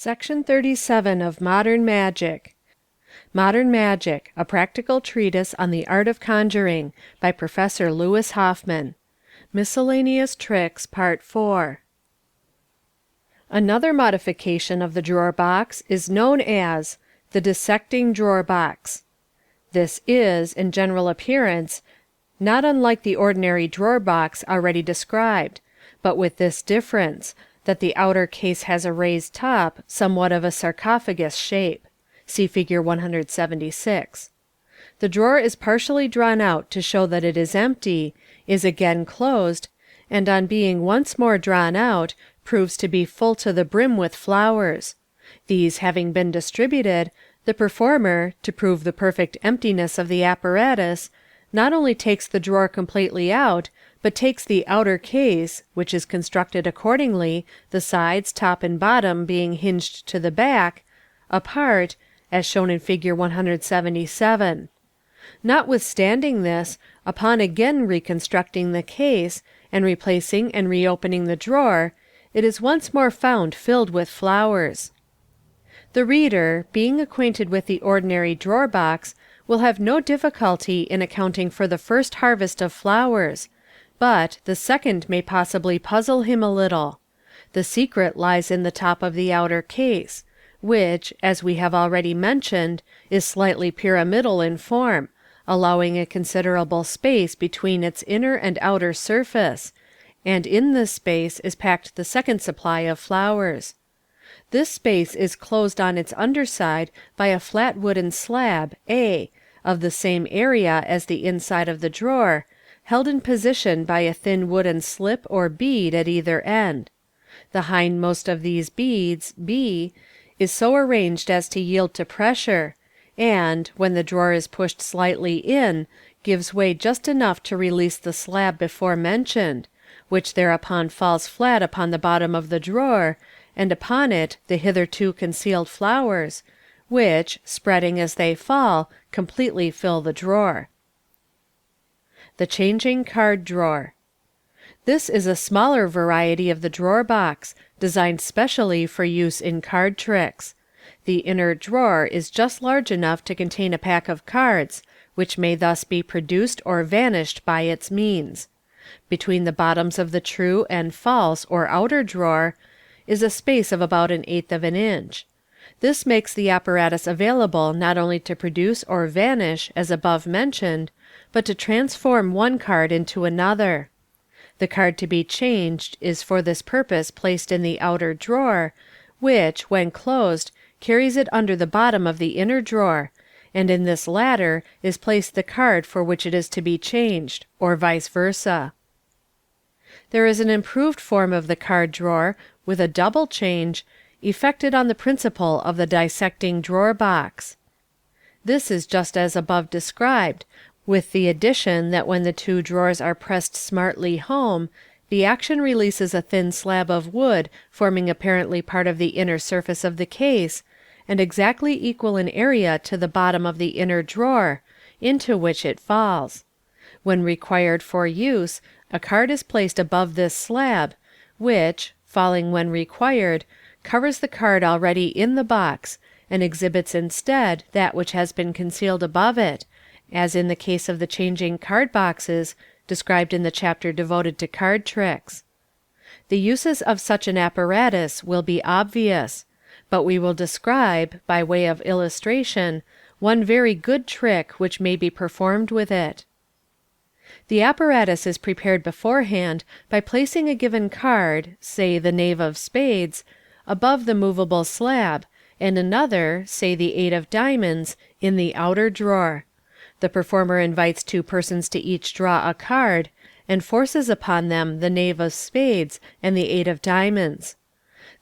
Section 37 of Modern Magic. Modern Magic, a practical treatise on the art of conjuring, by Professor Lewis Hoffman. Miscellaneous Tricks, Part 4. Another modification of the drawer box is known as the dissecting drawer box. This is, in general appearance, not unlike the ordinary drawer box already described, but with this difference, that the outer case has a raised top, somewhat of a sarcophagus shape. See Figure 176. The drawer is partially drawn out to show that it is empty, is again closed, and on being once more drawn out, proves to be full to the brim with flowers. These having been distributed, the performer, to prove the perfect emptiness of the apparatus, not only takes the drawer completely out, but takes the outer case, which is constructed accordingly, the sides, top, and bottom being hinged to the back, apart, as shown in Figure 177. Notwithstanding this, upon again reconstructing the case, and replacing and reopening the drawer, it is once more found filled with flowers. The reader, being acquainted with the ordinary drawer box, will have no difficulty in accounting for the first harvest of flowers, but the second may possibly puzzle him a little. The secret lies in the top of the outer case, which, as we have already mentioned, is slightly pyramidal in form, allowing a considerable space between its inner and outer surface, and in this space is packed the second supply of flowers. This space is closed on its underside by a flat wooden slab, A, of the same area as the inside of the drawer, held in position by a thin wooden slip or bead at either end. The hindmost of these beads, B, is so arranged as to yield to pressure, and, when the drawer is pushed slightly in, gives way just enough to release the slab before mentioned, which thereupon falls flat upon the bottom of the drawer, and upon it the hitherto concealed flowers, which, spreading as they fall, completely fill the drawer. The Changing Card Drawer. This is a smaller variety of the drawer box, designed specially for use in card tricks. The inner drawer is just large enough to contain a pack of cards, which may thus be produced or vanished by its means. Between the bottoms of the true and false or outer drawer is a space of about 1/8 of an inch. This makes the apparatus available not only to produce or vanish, as above mentioned, but to transform one card into another. The card to be changed is for this purpose placed in the outer drawer, which, when closed, carries it under the bottom of the inner drawer, and in this latter is placed the card for which it is to be changed, or vice versa. There is an improved form of the card drawer, with a double change, effected on the principle of the dissecting drawer box. This is just as above described, with the addition that when the two drawers are pressed smartly home, the action releases a thin slab of wood forming apparently part of the inner surface of the case, and exactly equal in area to the bottom of the inner drawer, into which it falls. When required for use, a card is placed above this slab, which, falling when required, covers the card already in the box, and exhibits instead that which has been concealed above it, as in the case of the changing card boxes, described in the chapter devoted to card tricks. The uses of such an apparatus will be obvious, but we will describe, by way of illustration, one very good trick which may be performed with it. The apparatus is prepared beforehand by placing a given card, say the knave of spades, above the movable slab, and another, say the 8 of diamonds, in the outer drawer. The performer invites two persons to each draw a card, and forces upon them the knave of spades and the 8 of diamonds.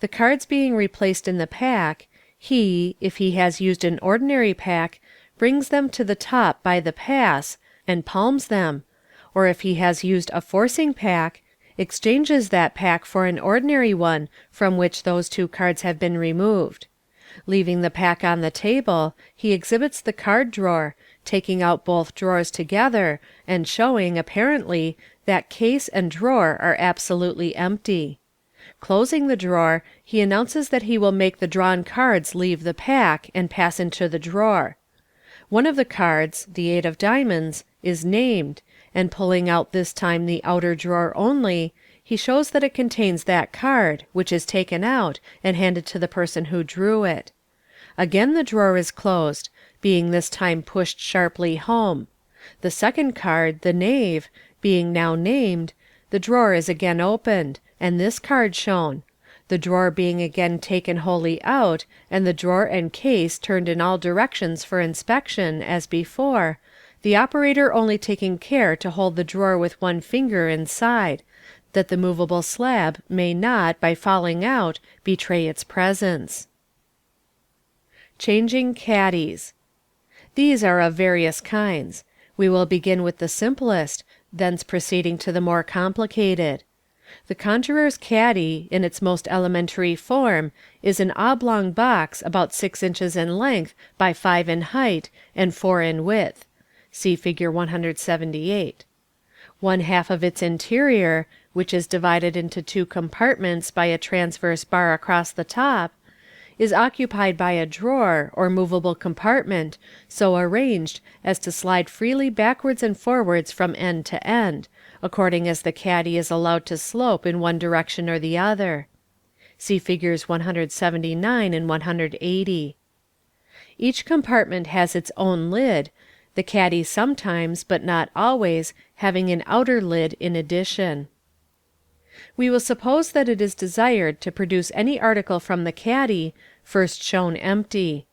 The cards being replaced in the pack, he, if he has used an ordinary pack, brings them to the top by the pass, and palms them, or if he has used a forcing pack, exchanges that pack for an ordinary one from which those two cards have been removed. Leaving the pack on the table, he exhibits the card drawer, taking out both drawers together, and showing, apparently, that case and drawer are absolutely empty. Closing the drawer, he announces that he will make the drawn cards leave the pack and pass into the drawer. One of the cards, the 8 of diamonds, is named, and pulling out this time the outer drawer only, he shows that it contains that card, which is taken out and handed to the person who drew it. Again the drawer is closed, being this time pushed sharply home. The second card, the knave, being now named, the drawer is again opened, and this card shown, the drawer being again taken wholly out, and the drawer and case turned in all directions for inspection, as before, the operator only taking care to hold the drawer with one finger inside, that the movable slab may not, by falling out, betray its presence. Changing caddies. These are of various kinds. We will begin with the simplest, thence proceeding to the more complicated. The conjurer's caddy, in its most elementary form, is an oblong box about 6 inches in length by 5 in height and 4 in width. See Fig. 178. One half of its interior, which is divided into 2 compartments by a transverse bar across the top, is occupied by a drawer or movable compartment so arranged as to slide freely backwards and forwards from end to end, according as the caddy is allowed to slope in one direction or the other. See Figures 179 and 180. Each compartment has its own lid, the caddy sometimes, but not always, having an outer lid in addition. We will suppose that it is desired to produce any article from the caddy, first shown empty.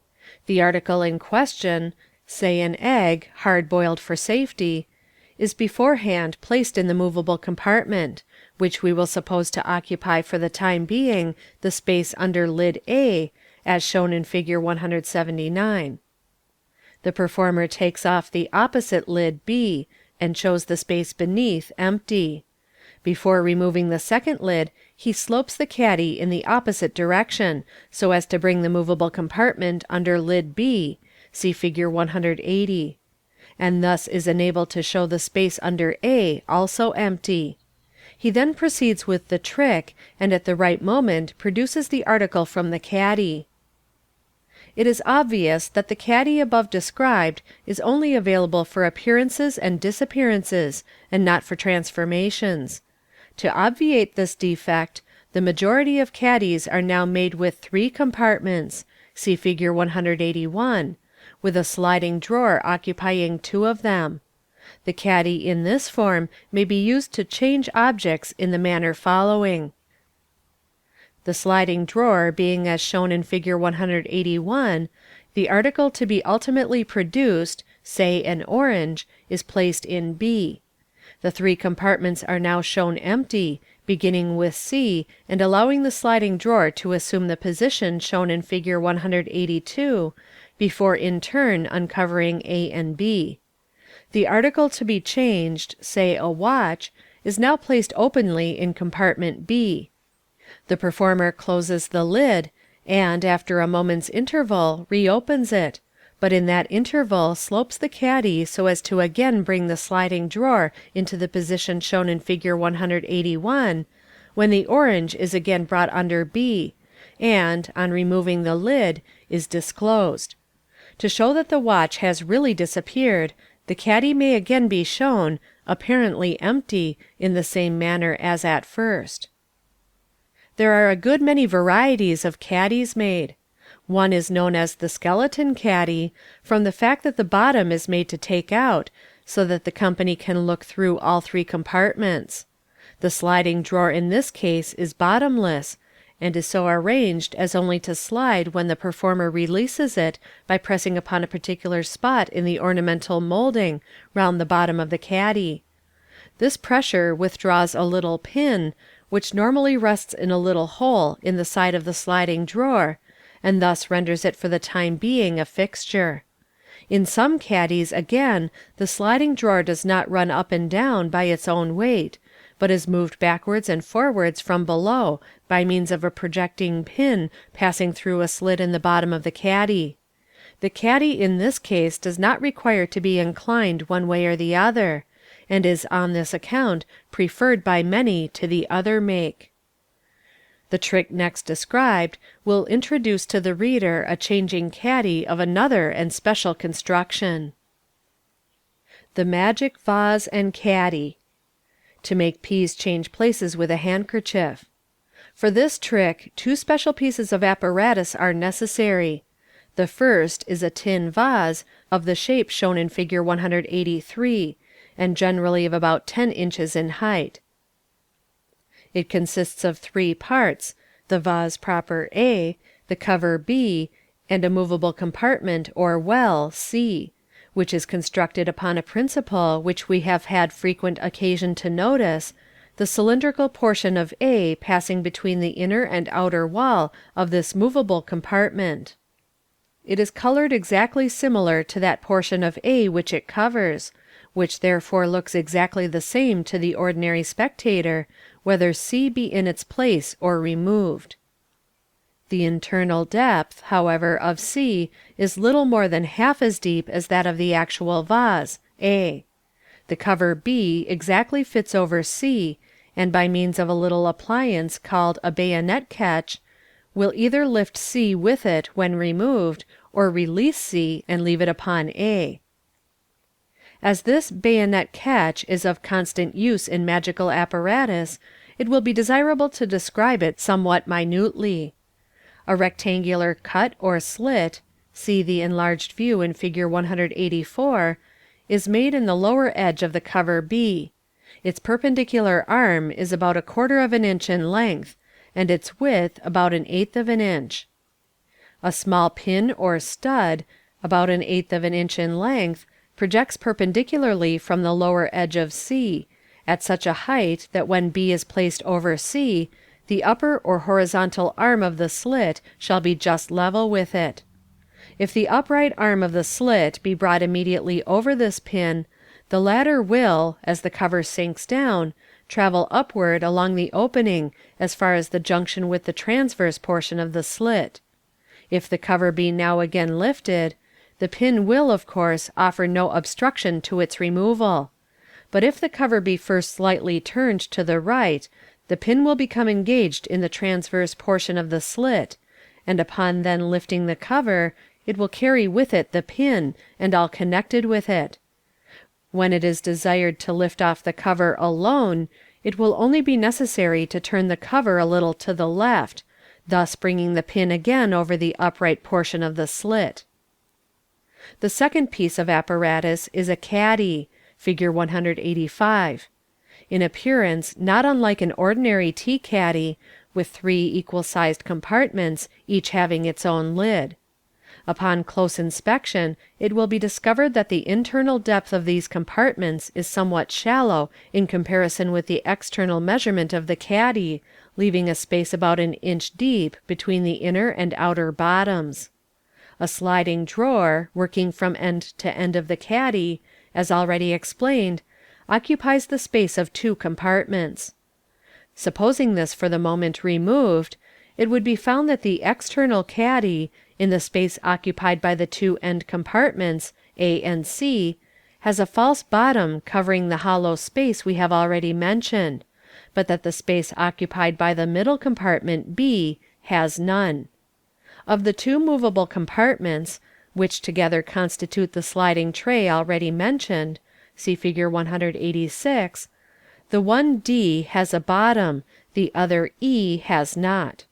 The article in question, say an egg, hard boiled for safety, is beforehand placed in the movable compartment, which we will suppose to occupy for the time being the space under lid A, as shown in Fig. 179. The performer takes off the opposite lid B, and shows the space beneath empty. Before removing the second lid, he slopes the caddy in the opposite direction, so as to bring the movable compartment under lid B, see Fig. 180, and thus is enabled to show the space under A also empty. He then proceeds with the trick, and at the right moment produces the article from the caddy. It is obvious that the caddy above described is only available for appearances and disappearances, and not for transformations. To obviate this defect, the majority of caddies are now made with 3 compartments, see Fig. 181, with a sliding drawer occupying 2 of them. The caddy in this form may be used to change objects in the manner following. The sliding drawer being as shown in Fig. 181, the article to be ultimately produced, say an orange, is placed in B. The 3 compartments are now shown empty, beginning with C, and allowing the sliding drawer to assume the position shown in Fig. 182, before in turn uncovering A and B. The article to be changed, say a watch, is now placed openly in compartment B. The performer closes the lid, and, after a moment's interval, reopens it, but in that interval slopes the caddy so as to again bring the sliding drawer into the position shown in Fig. 181, when the orange is again brought under B, and, on removing the lid, is disclosed. To show that the watch has really disappeared, the caddy may again be shown, apparently empty, in the same manner as at first. There are a good many varieties of caddies made. One is known as the skeleton caddy, from the fact that the bottom is made to take out, so that the company can look through all 3 compartments. The sliding drawer in this case is bottomless, and is so arranged as only to slide when the performer releases it by pressing upon a particular spot in the ornamental molding round the bottom of the caddy. This pressure withdraws a little pin, which normally rests in a little hole in the side of the sliding drawer, and thus renders it for the time being a fixture. In some caddies, again, the sliding drawer does not run up and down by its own weight, but is moved backwards and forwards from below by means of a projecting pin passing through a slit in the bottom of the caddy. The caddy in this case does not require to be inclined one way or the other, and is on this account preferred by many to the other make. The trick next described will introduce to the reader a changing caddy of another and special construction. The Magic Vase and Caddy. To make peas change places with a handkerchief. For this trick, two special pieces of apparatus are necessary. The first is a tin vase, of the shape shown in Fig. 183, and generally of about 10 inches in height. It consists of three parts, the vase proper A, the cover B, and a movable compartment or well C, which is constructed upon a principle which we have had frequent occasion to notice, the cylindrical portion of A passing between the inner and outer wall of this movable compartment. It is colored exactly similar to that portion of A which it covers, which therefore looks exactly the same to the ordinary spectator, whether C be in its place or removed. The internal depth, however, of C is little more than half as deep as that of the actual vase, A. The cover B exactly fits over C, and by means of a little appliance called a bayonet catch, will either lift C with it when removed, or release C and leave it upon A. As this bayonet catch is of constant use in magical apparatus, it will be desirable to describe it somewhat minutely. A rectangular cut or slit (see the enlarged view in Fig. 184) is made in the lower edge of the cover B. Its perpendicular arm is about 1/4 of an inch in length, and its width about 1/8 of an inch. A small pin or stud, about 1/8 of an inch in length, projects perpendicularly from the lower edge of C, at such a height that when B is placed over C, the upper or horizontal arm of the slit shall be just level with it. If the upright arm of the slit be brought immediately over this pin, the latter will, as the cover sinks down, travel upward along the opening as far as the junction with the transverse portion of the slit. If the cover be now again lifted, the pin will, of course, offer no obstruction to its removal. But if the cover be first slightly turned to the right, the pin will become engaged in the transverse portion of the slit, and upon then lifting the cover, it will carry with it the pin, and all connected with it. When it is desired to lift off the cover alone, it will only be necessary to turn the cover a little to the left, thus bringing the pin again over the upright portion of the slit. The second piece of apparatus is a caddy, Fig. 185. In appearance not unlike an ordinary tea caddy, with three equal-sized compartments, each having its own lid. Upon close inspection it will be discovered that the internal depth of these compartments is somewhat shallow in comparison with the external measurement of the caddy, leaving a space about 1 inch deep between the inner and outer bottoms. A sliding drawer, working from end to end of the caddy, as already explained, occupies the space of 2 compartments. Supposing this for the moment removed, it would be found that the external caddy, in the space occupied by the 2 end compartments, A and C, has a false bottom covering the hollow space we have already mentioned, but that the space occupied by the middle compartment B has none. Of the 2 movable compartments, which together constitute the sliding tray already mentioned, see Fig. 186, the one D has a bottom, the other E has not.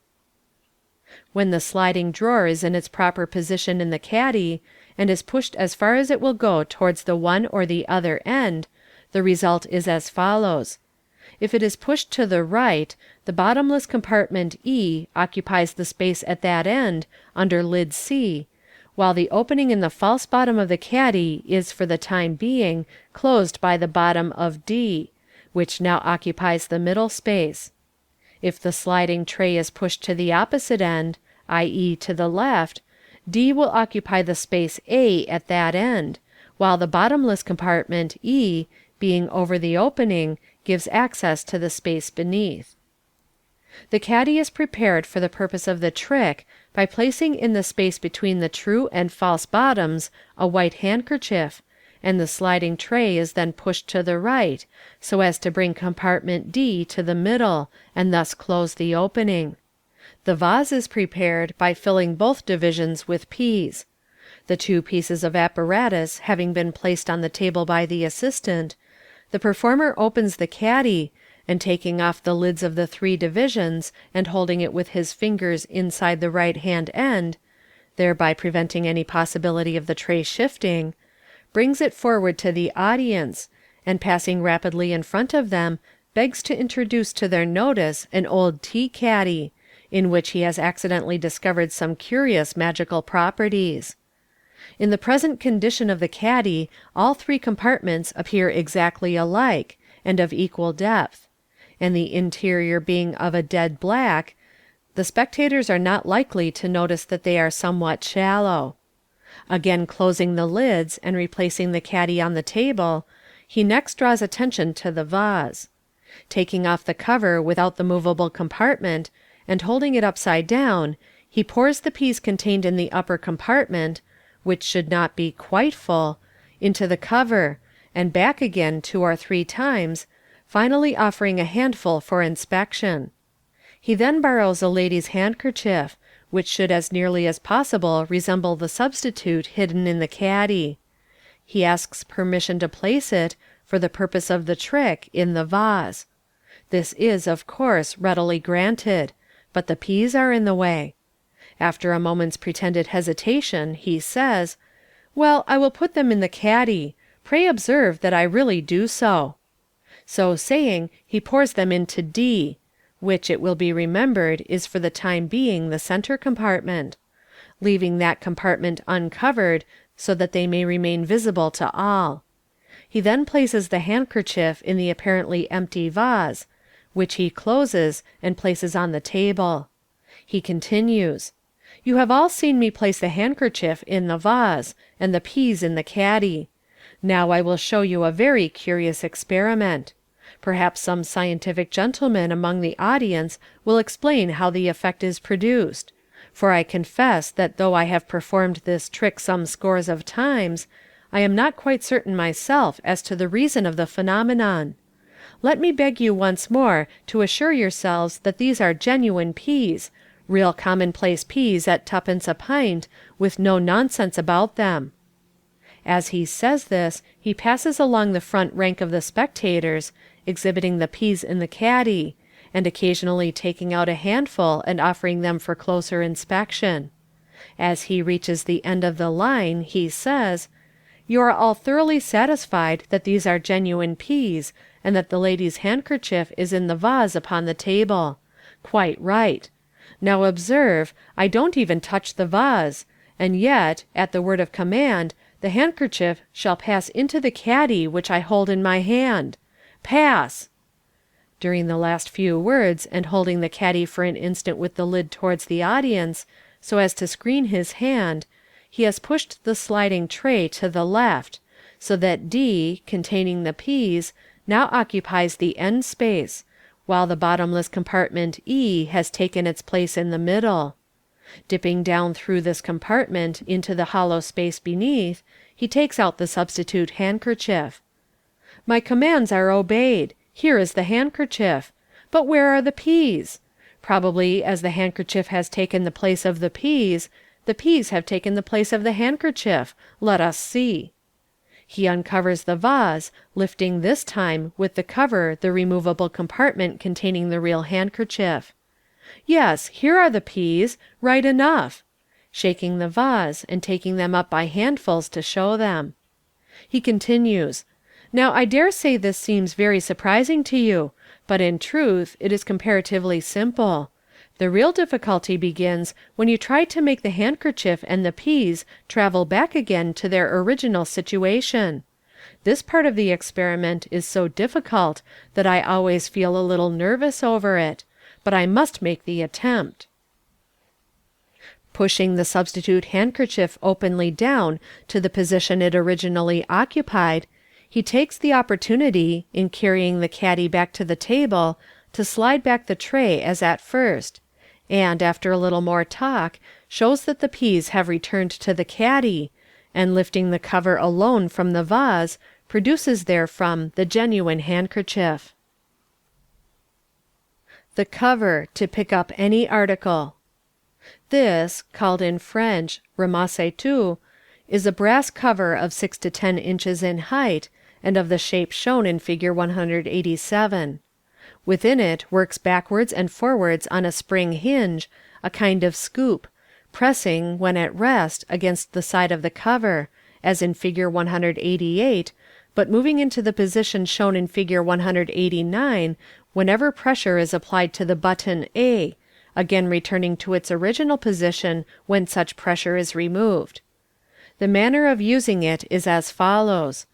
When the sliding drawer is in its proper position in the caddy, and is pushed as far as it will go towards the one or the other end, the result is as follows. If it is pushed to the right, the bottomless compartment E occupies the space at that end, under lid C, while the opening in the false bottom of the caddy is for the time being closed by the bottom of D, which now occupies the middle space. If the sliding tray is pushed to the opposite end, i.e. to the left, D will occupy the space A at that end, while the bottomless compartment E, being over the opening, gives access to the space beneath. The caddy is prepared for the purpose of the trick by placing in the space between the true and false bottoms a white handkerchief, and the sliding tray is then pushed to the right, so as to bring compartment D to the middle, and thus close the opening. The vase is prepared by filling both divisions with peas. The two pieces of apparatus having been placed on the table by the assistant, the performer opens the caddy, and taking off the lids of the three divisions and holding it with his fingers inside the right hand end, thereby preventing any possibility of the tray shifting, brings it forward to the audience, and passing rapidly in front of them, begs to introduce to their notice an old tea caddy, in which he has accidentally discovered some curious magical properties. In the present condition of the caddy, all three compartments appear exactly alike, and of equal depth; and the interior being of a dead black, the spectators are not likely to notice that they are somewhat shallow. Again closing the lids and replacing the caddy on the table, he next draws attention to the vase. Taking off the cover without the movable compartment, and holding it upside down, he pours the peas contained in the upper compartment, which should not be quite full, into the cover, and back again 2 or 3 times, finally offering a handful for inspection. He then borrows a lady's handkerchief, which should as nearly as possible resemble the substitute hidden in the caddy. He asks permission to place it, for the purpose of the trick, in the vase. This is, of course, readily granted, but the peas are in the way. After a moment's pretended hesitation, he says, "Well, I will put them in the caddy. Pray observe that I really do so." So saying, he pours them into D, which, it will be remembered, is for the time being the center compartment, leaving that compartment uncovered, so that they may remain visible to all. He then places the handkerchief in the apparently empty vase, which he closes and places on the table. He continues, "You have all seen me place the handkerchief in the vase, and the peas in the caddy. Now I will show you a very curious experiment. Perhaps some scientific gentleman among the audience will explain how the effect is produced; for I confess that though I have performed this trick some scores of times, I am not quite certain myself as to the reason of the phenomenon. Let me beg you once more to assure yourselves that these are genuine peas, real commonplace peas at 2d. a pint, with no nonsense about them." As he says this, he passes along the front rank of the spectators, exhibiting the peas in the caddy, and occasionally taking out a handful and offering them for closer inspection. As he reaches the end of the line, he says, "You are all thoroughly satisfied that these are genuine peas, and that the lady's handkerchief is in the vase upon the table. Quite right. Now observe, I don't even touch the vase, and yet, at the word of command, the handkerchief shall pass into the caddy which I hold in my hand. Pass!" During the last few words, and holding the caddy for an instant with the lid towards the audience, so as to screen his hand, he has pushed the sliding tray to the left, so that D, containing the peas, now occupies the end space, while the bottomless compartment E has taken its place in the middle. Dipping down through this compartment into the hollow space beneath, he takes out the substitute handkerchief. "My commands are obeyed. Here is the handkerchief. But where are the peas? Probably, as the handkerchief has taken the place of the peas have taken the place of the handkerchief. Let us see." He uncovers the vase, lifting this time with the cover the removable compartment containing the real handkerchief. "Yes, here are the peas, right enough," shaking the vase and taking them up by handfuls to show them. He continues, "Now I dare say this seems very surprising to you, but in truth it is comparatively simple. The real difficulty begins when you try to make the handkerchief and the peas travel back again to their original situation. This part of the experiment is so difficult that I always feel a little nervous over it, but I must make the attempt." Pushing the substitute handkerchief openly down to the position it originally occupied, he takes the opportunity, in carrying the caddy back to the table, to slide back the tray as at first, and, after a little more talk, shows that the peas have returned to the caddy, and lifting the cover alone from the vase, produces therefrom the genuine handkerchief. The cover to pick up any article. This, called in French ramasse-tout, is a brass cover of 6 to 10 inches in height, and of the shape shown in Fig. 187. Within it works backwards and forwards on a spring hinge, a kind of scoop, pressing, when at rest, against the side of the cover, as in Fig. 188, but moving into the position shown in Fig. 189 whenever pressure is applied to the button A, again returning to its original position when such pressure is removed. The manner of using it is as follows.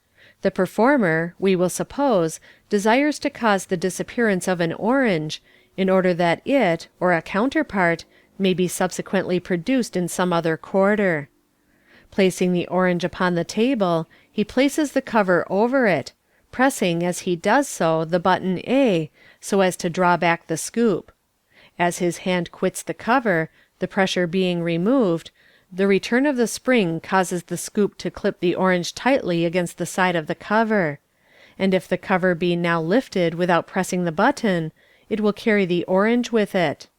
The performer, we will suppose, desires to cause the disappearance of an orange, in order that it, or a counterpart, may be subsequently produced in some other quarter. Placing the orange upon the table, he places the cover over it, pressing as he does so the button A, so as to draw back the scoop. As his hand quits the cover, the pressure being removed, the return of the spring causes the scoop to clip the orange tightly against the side of the cover, and if the cover be now lifted without pressing the button, it will carry the orange with it.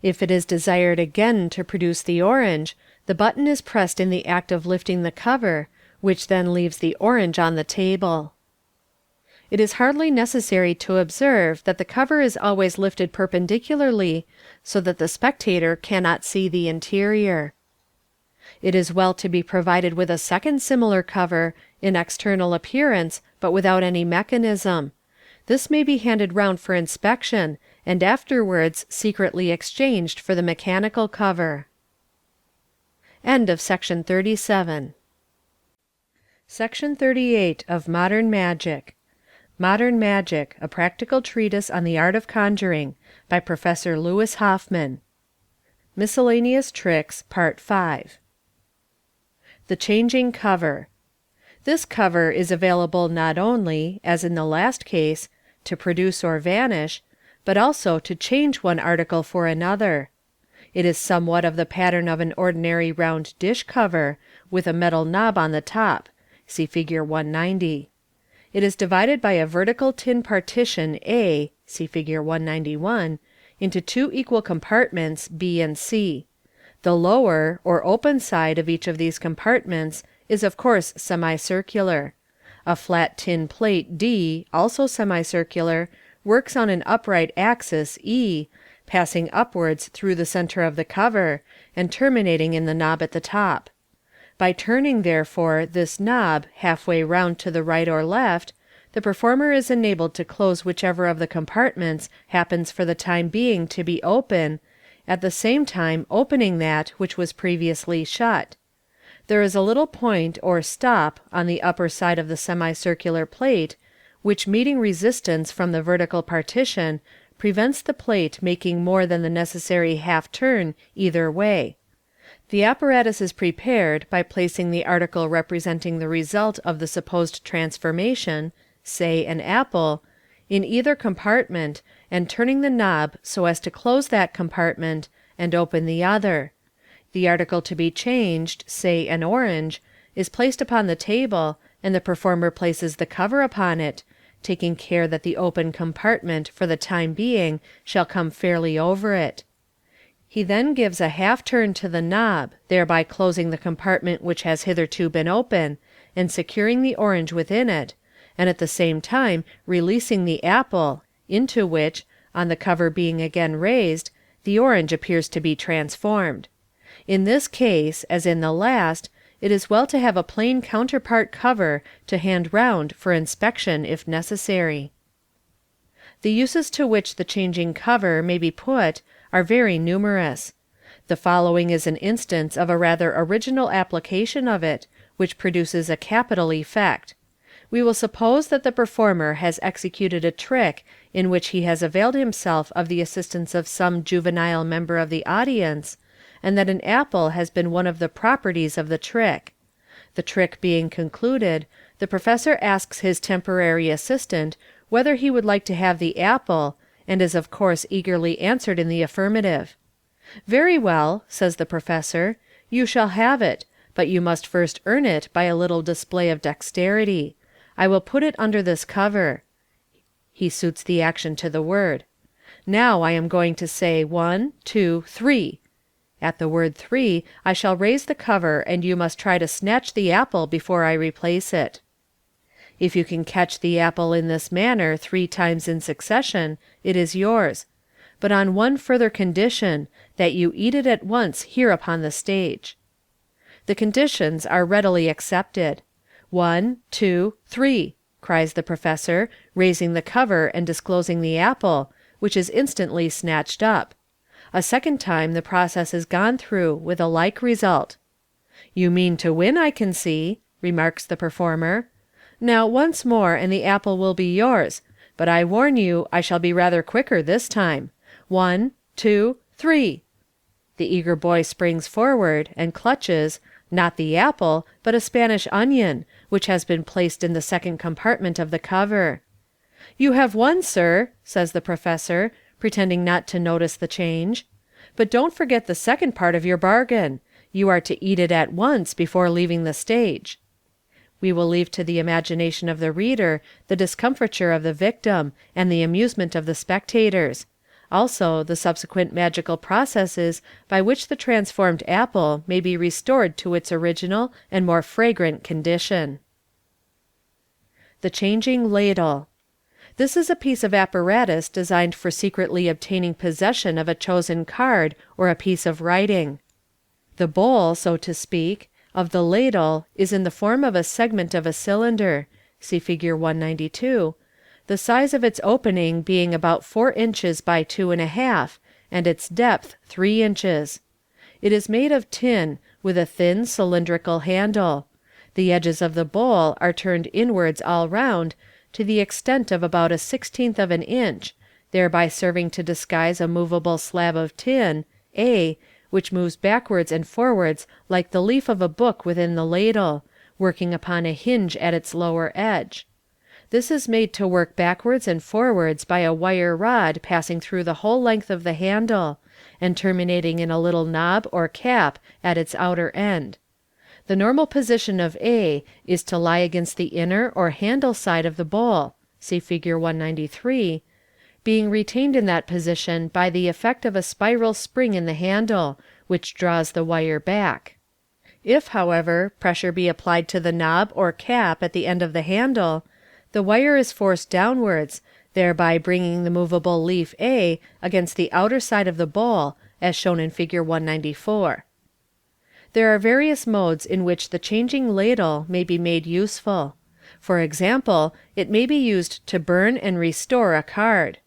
If it is desired again to produce the orange, the button is pressed in the act of lifting the cover, which then leaves the orange on the table. It is hardly necessary to observe that the cover is always lifted perpendicularly, so that the spectator cannot see the interior. It is well to be provided with a second similar cover, in external appearance, but without any mechanism. This may be handed round for inspection, and afterwards secretly exchanged for the mechanical cover. End of Section 37. Section 38 of Modern Magic. Modern Magic, a Practical Treatise on the Art of Conjuring, by Professor Louis Hoffman. Miscellaneous Tricks, Part 5. The Changing Cover. This cover is available not only, as in the last case, to produce or vanish, but also to change one article for another. It is somewhat of the pattern of an ordinary round dish cover, with a metal knob on the top. See Fig. 190. It is divided by a vertical tin partition A, see Fig. 191, into two equal compartments B and C. The lower, or open side of each of these compartments is of course semicircular. A flat tin plate D, also semicircular, works on an upright axis E, passing upwards through the center of the cover, and terminating in the knob at the top. By turning, therefore, this knob halfway round to the right or left, the performer is enabled to close whichever of the compartments happens for the time being to be open, at the same time opening that which was previously shut. There is a little point or stop on the upper side of the semicircular plate, which, meeting resistance from the vertical partition, prevents the plate making more than the necessary half turn either way. The apparatus is prepared by placing the article representing the result of the supposed transformation, say an apple, in either compartment, and turning the knob so as to close that compartment and open the other. The article to be changed, say an orange, is placed upon the table, and the performer places the cover upon it, taking care that the open compartment for the time being shall come fairly over it. He then gives a half turn to the knob, thereby closing the compartment which has hitherto been open, and securing the orange within it, and at the same time releasing the apple, into which, on the cover being again raised, the orange appears to be transformed. In this case, as in the last, it is well to have a plain counterpart cover to hand round for inspection if necessary. The uses to which the changing cover may be put are very numerous. The following is an instance of a rather original application of it, which produces a capital effect. We will suppose that the performer has executed a trick in which he has availed himself of the assistance of some juvenile member of the audience, and that an apple has been one of the properties of the trick. The trick being concluded, the professor asks his temporary assistant whether he would like to have the apple, and is of course eagerly answered in the affirmative. "Very well," says the professor, "you shall have it, but you must first earn it by a little display of dexterity. I will put it under this cover." He suits the action to the word. Now I am going to say 1, 2, 3. At the word 3 I shall raise the cover and you must try to snatch the apple before I replace it. If you can catch the apple in this manner 3 times in succession, it is yours, but on one further condition, that you eat it at once here upon the stage. The conditions are readily accepted. 1, 2, 3, cries the professor, raising the cover and disclosing the apple, which is instantly snatched up. A second time the process is gone through, with a like result. "You mean to win, I can see," remarks the performer. "Now once more and the apple will be yours, but I warn you I shall be rather quicker this time. 1, 2, 3. The eager boy springs forward, and clutches, not the apple, but a Spanish onion, which has been placed in the second compartment of the cover. "You have won, sir," says the professor, pretending not to notice the change. "But don't forget the second part of your bargain. You are to eat it at once, before leaving the stage." We will leave to the imagination of the reader the discomfiture of the victim, and the amusement of the spectators; also the subsequent magical processes by which the transformed apple may be restored to its original and more fragrant condition. The Changing Ladle. This is a piece of apparatus designed for secretly obtaining possession of a chosen card or a piece of writing. The bowl, so to speak, of the ladle is in the form of a segment of a cylinder (see Fig. 192), the size of its opening being about 4 inches by 2½ and its depth 3 inches. It is made of tin, with a thin cylindrical handle. The edges of the bowl are turned inwards all round, to the extent of about 1/16 of an inch, thereby serving to disguise a movable slab of tin, A, which moves backwards and forwards like the leaf of a book within the ladle, working upon a hinge at its lower edge. This is made to work backwards and forwards by a wire rod passing through the whole length of the handle, and terminating in a little knob or cap at its outer end. The normal position of A is to lie against the inner or handle side of the bowl (see Fig. 193), being retained in that position by the effect of a spiral spring in the handle, which draws the wire back. If, however, pressure be applied to the knob or cap at the end of the handle, the wire is forced downwards, thereby bringing the movable leaf A against the outer side of the bowl, as shown in Fig. 194. There are various modes in which the changing ladle may be made useful. For example, it may be used to burn and restore a card.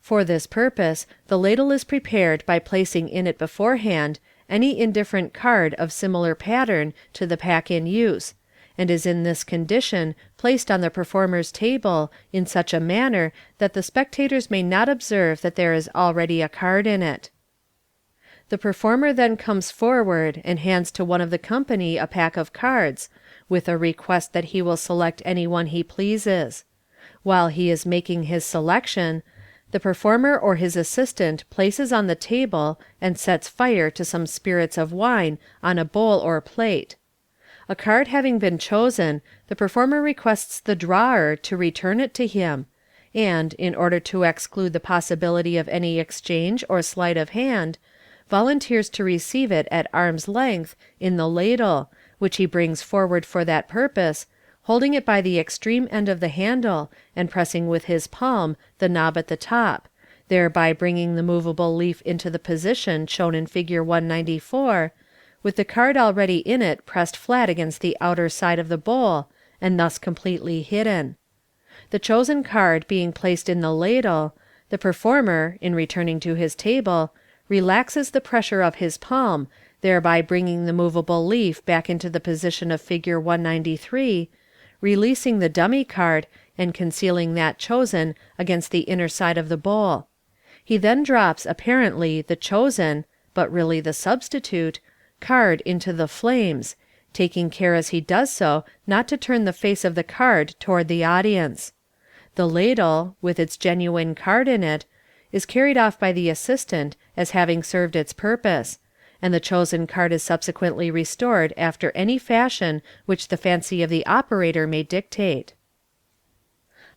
For this purpose the ladle is prepared by placing in it beforehand any indifferent card of similar pattern to the pack in use, and is in this condition placed on the performer's table in such a manner that the spectators may not observe that there is already a card in it. The performer then comes forward and hands to one of the company a pack of cards, with a request that he will select any one he pleases. While he is making his selection, the performer or his assistant places on the table and sets fire to some spirits of wine on a bowl or plate. A card having been chosen, the performer requests the drawer to return it to him, and, in order to exclude the possibility of any exchange or sleight of hand, volunteers to receive it at arm's length in the ladle, which he brings forward for that purpose, holding it by the extreme end of the handle and pressing with his palm the knob at the top, thereby bringing the movable leaf into the position shown in Fig. 194, with the card already in it pressed flat against the outer side of the bowl, and thus completely hidden. The chosen card being placed in the ladle, the performer, in returning to his table, relaxes the pressure of his palm, thereby bringing the movable leaf back into the position of Fig. 193, releasing the dummy card and concealing that chosen against the inner side of the bowl. He then drops apparently the chosen, but really the substitute, card into the flames, taking care as he does so not to turn the face of the card toward the audience. The ladle, with its genuine card in it, is carried off by the assistant as having served its purpose, and the chosen card is subsequently restored after any fashion which the fancy of the operator may dictate.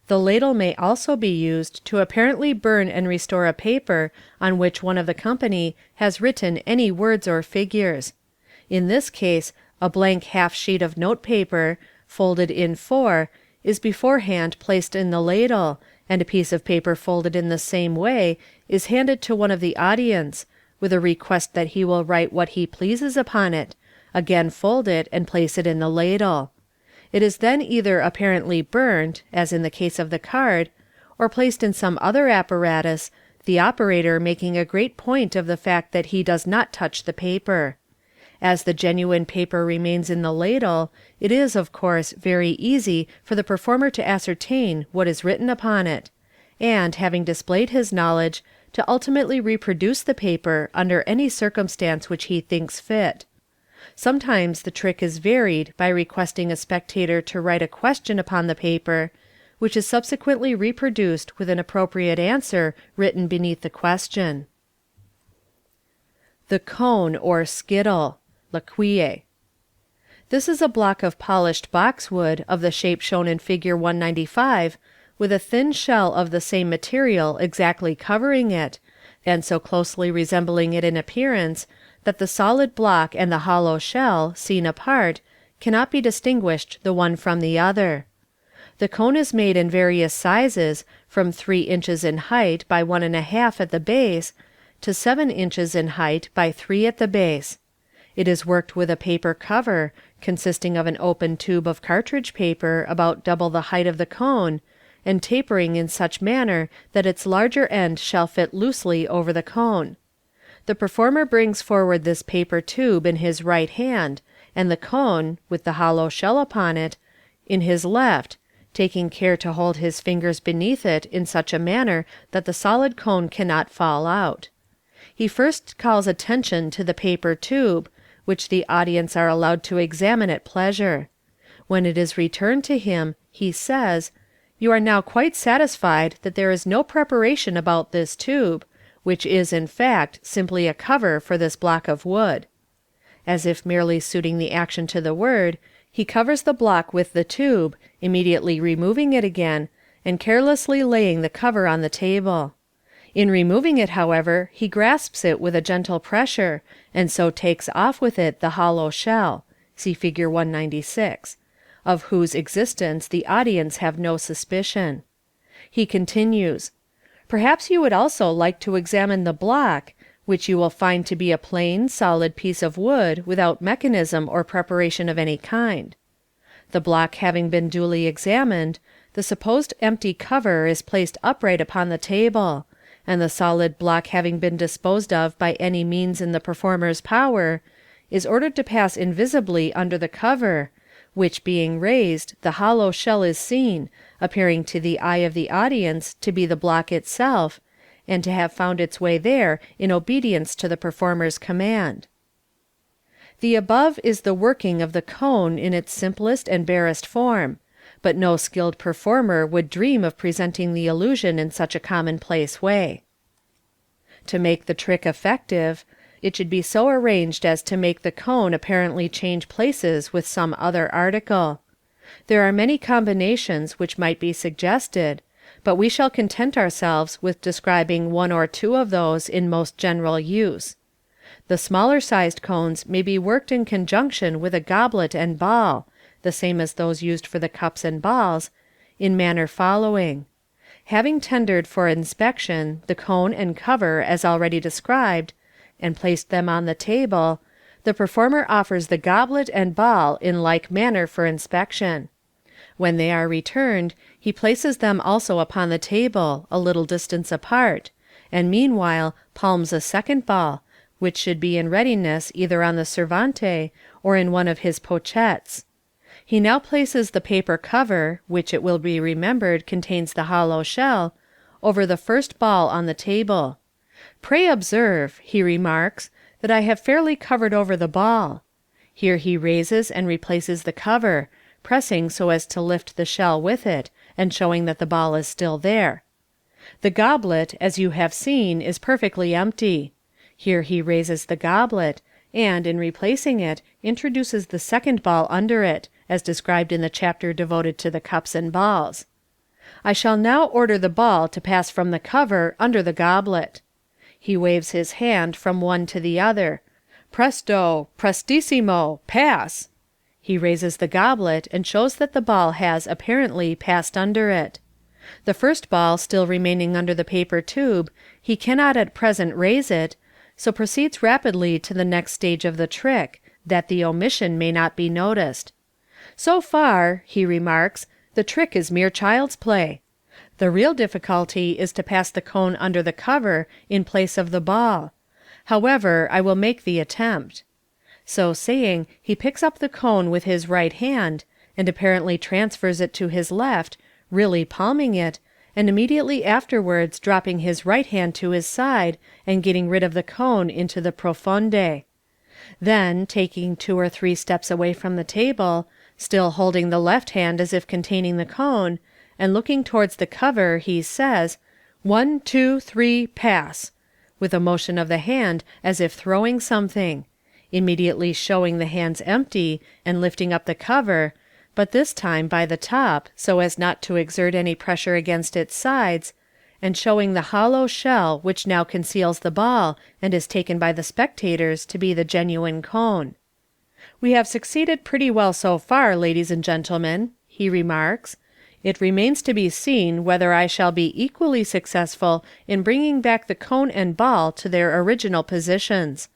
The ladle may also be used to apparently burn and restore a paper on which one of the company has written any words or figures. In this case, a blank half sheet of note paper, folded in 4, is beforehand placed in the ladle, and a piece of paper folded in the same way is handed to one of the audience, with a request that he will write what he pleases upon it, again fold it and place it in the ladle. It is then either apparently burnt, as in the case of the card, or placed in some other apparatus, the operator making a great point of the fact that he does not touch the paper. As the genuine paper remains in the ladle, it is, of course, very easy for the performer to ascertain what is written upon it, and, having displayed his knowledge, to ultimately reproduce the paper under any circumstance which he thinks fit. Sometimes the trick is varied by requesting a spectator to write a question upon the paper, which is subsequently reproduced with an appropriate answer written beneath the question. The cone or skittle, L'Aiguille. This is a block of polished boxwood of the shape shown in Fig. 195, with a thin shell of the same material exactly covering it, and so closely resembling it in appearance that the solid block and the hollow shell, seen apart, cannot be distinguished the one from the other. The cone is made in various sizes, from 3 inches in height by 1½ at the base, to 7 inches in height by 3 at the base. It is worked with a paper cover, consisting of an open tube of cartridge paper about double the height of the cone, and tapering in such manner that its larger end shall fit loosely over the cone. The performer brings forward this paper tube in his right hand, and the cone, with the hollow shell upon it, in his left, taking care to hold his fingers beneath it in such a manner that the solid cone cannot fall out. He first calls attention to the paper tube, which the audience are allowed to examine at pleasure. When it is returned to him, he says, "You are now quite satisfied that there is no preparation about this tube, which is, in fact, simply a cover for this block of wood." As if merely suiting the action to the word, he covers the block with the tube, immediately removing it again, and carelessly laying the cover on the table. In removing it, however, he grasps it with a gentle pressure, and so takes off with it the hollow shell (see Fig. 196), of whose existence the audience have no suspicion. He continues, "Perhaps you would also like to examine the block, which you will find to be a plain, solid piece of wood without mechanism or preparation of any kind." The block having been duly examined, the supposed empty cover is placed upright upon the table, and the solid block having been disposed of by any means in the performer's power, is ordered to pass invisibly under the cover, which being raised, the hollow shell is seen, appearing to the eye of the audience to be the block itself, and to have found its way there in obedience to the performer's command. The above is the working of the cone in its simplest and barest form, but no skilled performer would dream of presenting the illusion in such a commonplace way. To make the trick effective, it should be so arranged as to make the cone apparently change places with some other article. There are many combinations which might be suggested, but we shall content ourselves with describing 1 or 2 of those in most general use. The smaller sized cones may be worked in conjunction with a goblet and ball, the same as those used for the cups and balls, in manner following. Having tendered for inspection the cone and cover as already described, and placed them on the table, the performer offers the goblet and ball in like manner for inspection. When they are returned, he places them also upon the table, a little distance apart, and meanwhile palms a second ball, which should be in readiness either on the servante or in one of his pochettes. He now places the paper cover, which it will be remembered contains the hollow shell, over the first ball on the table. "Pray observe," he remarks, "that I have fairly covered over the ball." Here he raises and replaces the cover, pressing so as to lift the shell with it, and showing that the ball is still there. The goblet, as you have seen, is perfectly empty. Here he raises the goblet, and, in replacing it, introduces the second ball under it, as described in the chapter devoted to the cups and balls. I shall now order the ball to pass from the cover under the goblet. He waves his hand from one to the other. Presto! Prestissimo! Pass! He raises the goblet and shows that the ball has, apparently, passed under it. The first ball still remaining under the paper tube, he cannot at present raise it, so proceeds rapidly to the next stage of the trick, that the omission may not be noticed. So far, he remarks, the trick is mere child's play. The real difficulty is to pass the cone under the cover in place of the ball. However, I will make the attempt. So saying, he picks up the cone with his right hand, and apparently transfers it to his left, really palming it, and immediately afterwards dropping his right hand to his side, and getting rid of the cone into the profonde. Then, taking 2 or 3 steps away from the table, still holding the left hand as if containing the cone, and looking towards the cover, he says, 1, 2, 3, pass, with a motion of the hand as if throwing something, immediately showing the hands empty, and lifting up the cover, but this time by the top, so as not to exert any pressure against its sides, and showing the hollow shell which now conceals the ball, and is taken by the spectators to be the genuine cone. "We have succeeded pretty well so far, ladies and gentlemen," he remarks. "It remains to be seen whether I shall be equally successful in bringing back the cone and ball to their original positions.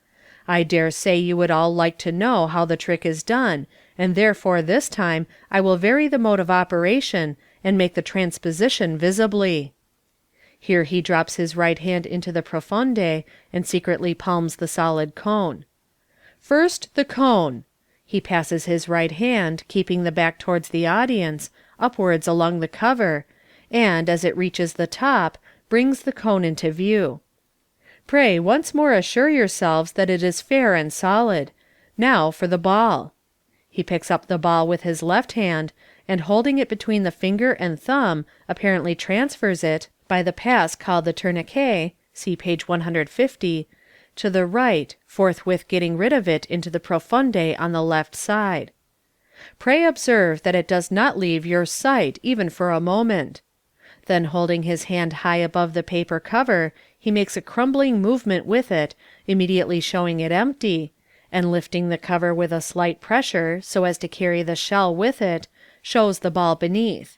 I dare say you would all like to know how the trick is done, and therefore this time I will vary the mode of operation, and make the transposition visibly." Here he drops his right hand into the profonde, and secretly palms the solid cone. "First, the cone." He passes his right hand, keeping the back towards the audience, upwards along the cover, and, as it reaches the top, brings the cone into view. "Pray once more assure yourselves that it is fair and solid. Now for the ball." He picks up the ball with his left hand, and holding it between the finger and thumb, apparently transfers it, by the pass called the tourniquet, see page 150, to the right, forthwith getting rid of it into the profonde on the left side. Pray observe that it does not leave your sight even for a moment. Then holding his hand high above the paper cover, he makes a crumbling movement with it, immediately showing it empty, and lifting the cover with a slight pressure, so as to carry the shell with it, shows the ball beneath.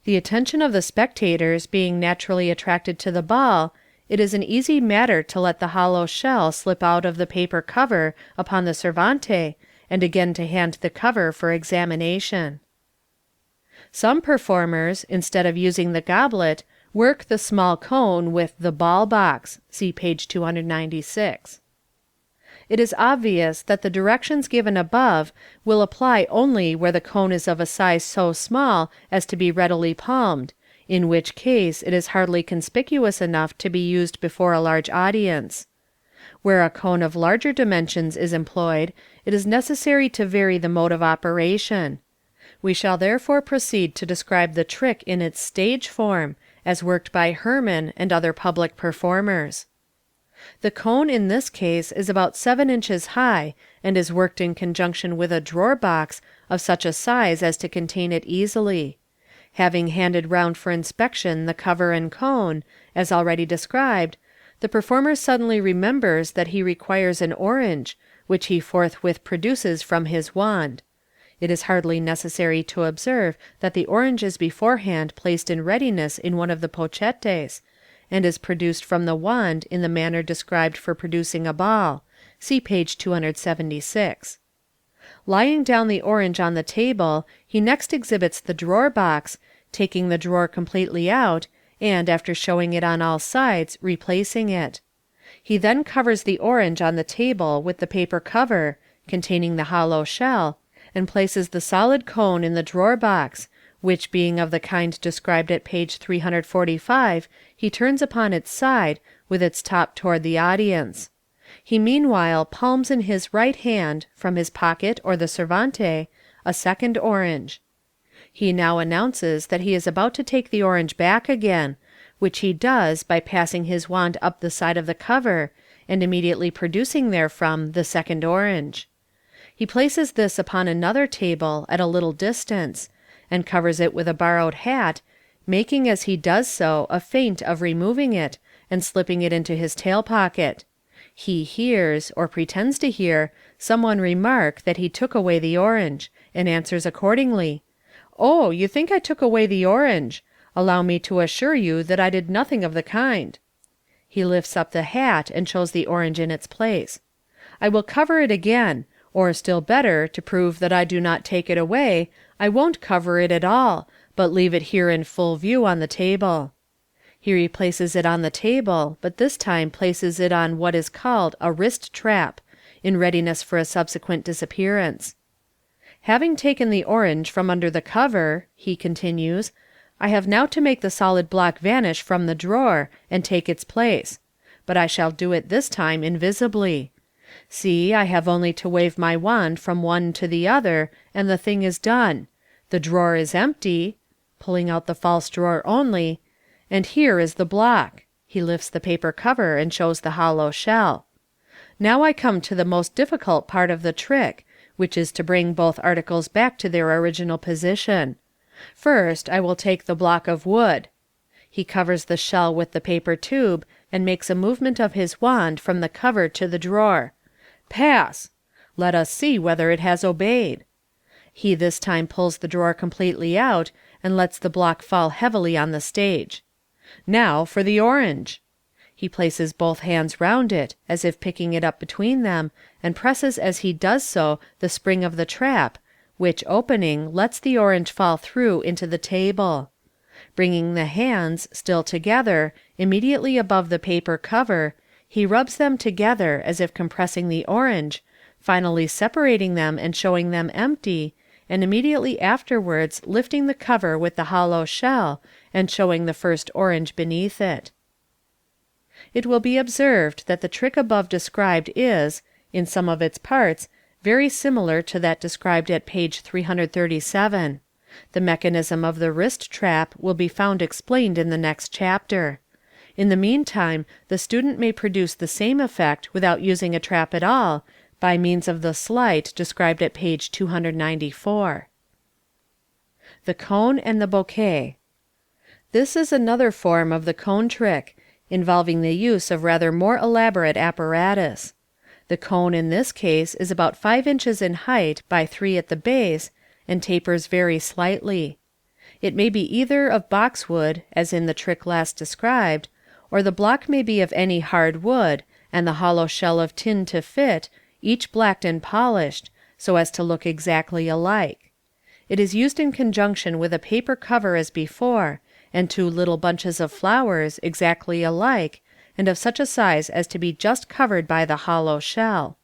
The attention of the spectators being naturally attracted to the ball, it is an easy matter to let the hollow shell slip out of the paper cover upon the servante, and again to hand the cover for examination. Some performers, instead of using the goblet, work the small cone with the ball box. See page 296. It is obvious that the directions given above will apply only where the cone is of a size so small as to be readily palmed, in which case it is hardly conspicuous enough to be used before a large audience. Where a cone of larger dimensions is employed, it is necessary to vary the mode of operation. We shall therefore proceed to describe the trick in its stage form, as worked by Hoffman and other public performers. The cone in this case is about 7 inches high, and is worked in conjunction with a drawer box of such a size as to contain it easily. Having handed round for inspection the cover and cone, as already described, the performer suddenly remembers that he requires an orange, which he forthwith produces from his wand. It is hardly necessary to observe that the orange is beforehand placed in readiness in one of the pochettes, and is produced from the wand in the manner described for producing a ball. See page 276. Laying down the orange on the table, he next exhibits the drawer box, taking the drawer completely out, and, after showing it on all sides, replacing it. He then covers the orange on the table with the paper cover, containing the hollow shell, and places the solid cone in the drawer box, which being of the kind described at page 345, he turns upon its side, with its top toward the audience. He meanwhile palms in his right hand, from his pocket or the servante, a second orange. He now announces that he is about to take the orange back again, which he does by passing his wand up the side of the cover, and immediately producing therefrom the second orange. He places this upon another table at a little distance, and covers it with a borrowed hat, making as he does so a feint of removing it and slipping it into his tail pocket. He hears, or pretends to hear, someone remark that he took away the orange, and answers accordingly, "Oh, you think I took away the orange. Allow me to assure you that I did nothing of the kind." He lifts up the hat and shows the orange in its place. "I will cover it again, or still better, to prove that I do not take it away, I won't cover it at all, but leave it here in full view on the table." He replaces it on the table, but this time places it on what is called a wrist trap, in readiness for a subsequent disappearance. "Having taken the orange from under the cover," he continues, "I have now to make the solid block vanish from the drawer, and take its place. But I shall do it this time invisibly. See, I have only to wave my wand from one to the other, and the thing is done. The drawer is empty," pulling out the false drawer only, "and here is the block." He lifts the paper cover and shows the hollow shell. "Now I come to the most difficult part of the trick, which is to bring both articles back to their original position. First, I will take the block of wood." He covers the shell with the paper tube, and makes a movement of his wand from the cover to the drawer. "Pass!" Let us see whether it has obeyed. He this time pulls the drawer completely out, and lets the block fall heavily on the stage. "Now for the orange." He places both hands round it, as if picking it up between them, and presses as he does so the spring of the trap, which, opening, lets the orange fall through into the table. Bringing the hands, still together, immediately above the paper cover, he rubs them together as if compressing the orange, finally separating them and showing them empty, and immediately afterwards lifting the cover with the hollow shell, and showing the first orange beneath it. It will be observed that the trick above described is, in some of its parts, very similar to that described at page 337. The mechanism of the wrist trap will be found explained in the next chapter. In the meantime, the student may produce the same effect without using a trap at all, by means of the sleight described at page 294. The cone and the bouquet. This is another form of the cone trick, involving the use of rather more elaborate apparatus. The cone in this case is about 5 inches in height by 3 at the base, and tapers very slightly. It may be either of boxwood, as in the trick last described, or the block may be of any hard wood, and the hollow shell of tin to fit, each blacked and polished, so as to look exactly alike. It is used in conjunction with a paper cover as before, and 2 little bunches of flowers, exactly alike, and of such a size as to be just covered by the hollow shell.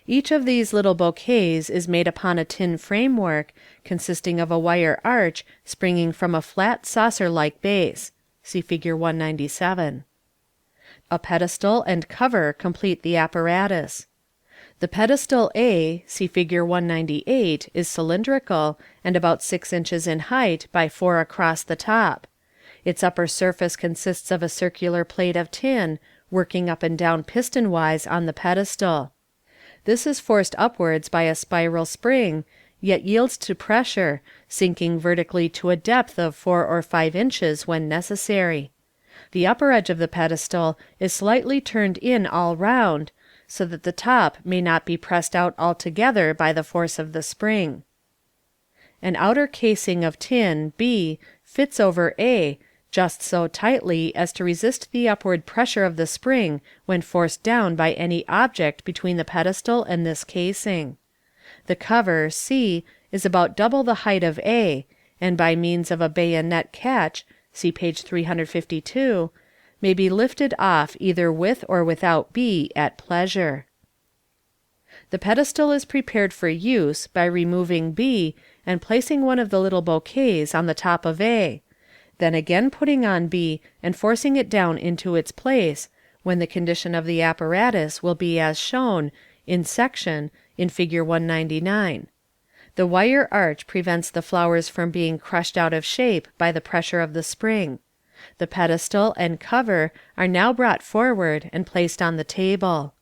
Each of these little bouquets is made upon a tin framework, consisting of a wire arch springing from a flat saucer-like base. See Fig. 197. A pedestal and cover complete the apparatus. The pedestal A, see Fig. 198, is cylindrical, and about 6 inches in height by 4 across the top. Its upper surface consists of a circular plate of tin, working up and down piston-wise on the pedestal. This is forced upwards by a spiral spring, yet yields to pressure, sinking vertically to a depth of 4 or 5 inches when necessary. The upper edge of the pedestal is slightly turned in all round, so that the top may not be pressed out altogether by the force of the spring. An outer casing of tin, B, fits over A, just so tightly as to resist the upward pressure of the spring when forced down by any object between the pedestal and this casing. The cover, C, is about double the height of A, and by means of a bayonet catch, see page 352, may be lifted off either with or without B at pleasure. The pedestal is prepared for use by removing B and placing one of the little bouquets on the top of A, then again putting on B and forcing it down into its place, when the condition of the apparatus will be as shown, in section, in Fig. 199. The wire arch prevents the flowers from being crushed out of shape by the pressure of the spring. The pedestal and cover are now brought forward and placed on the table.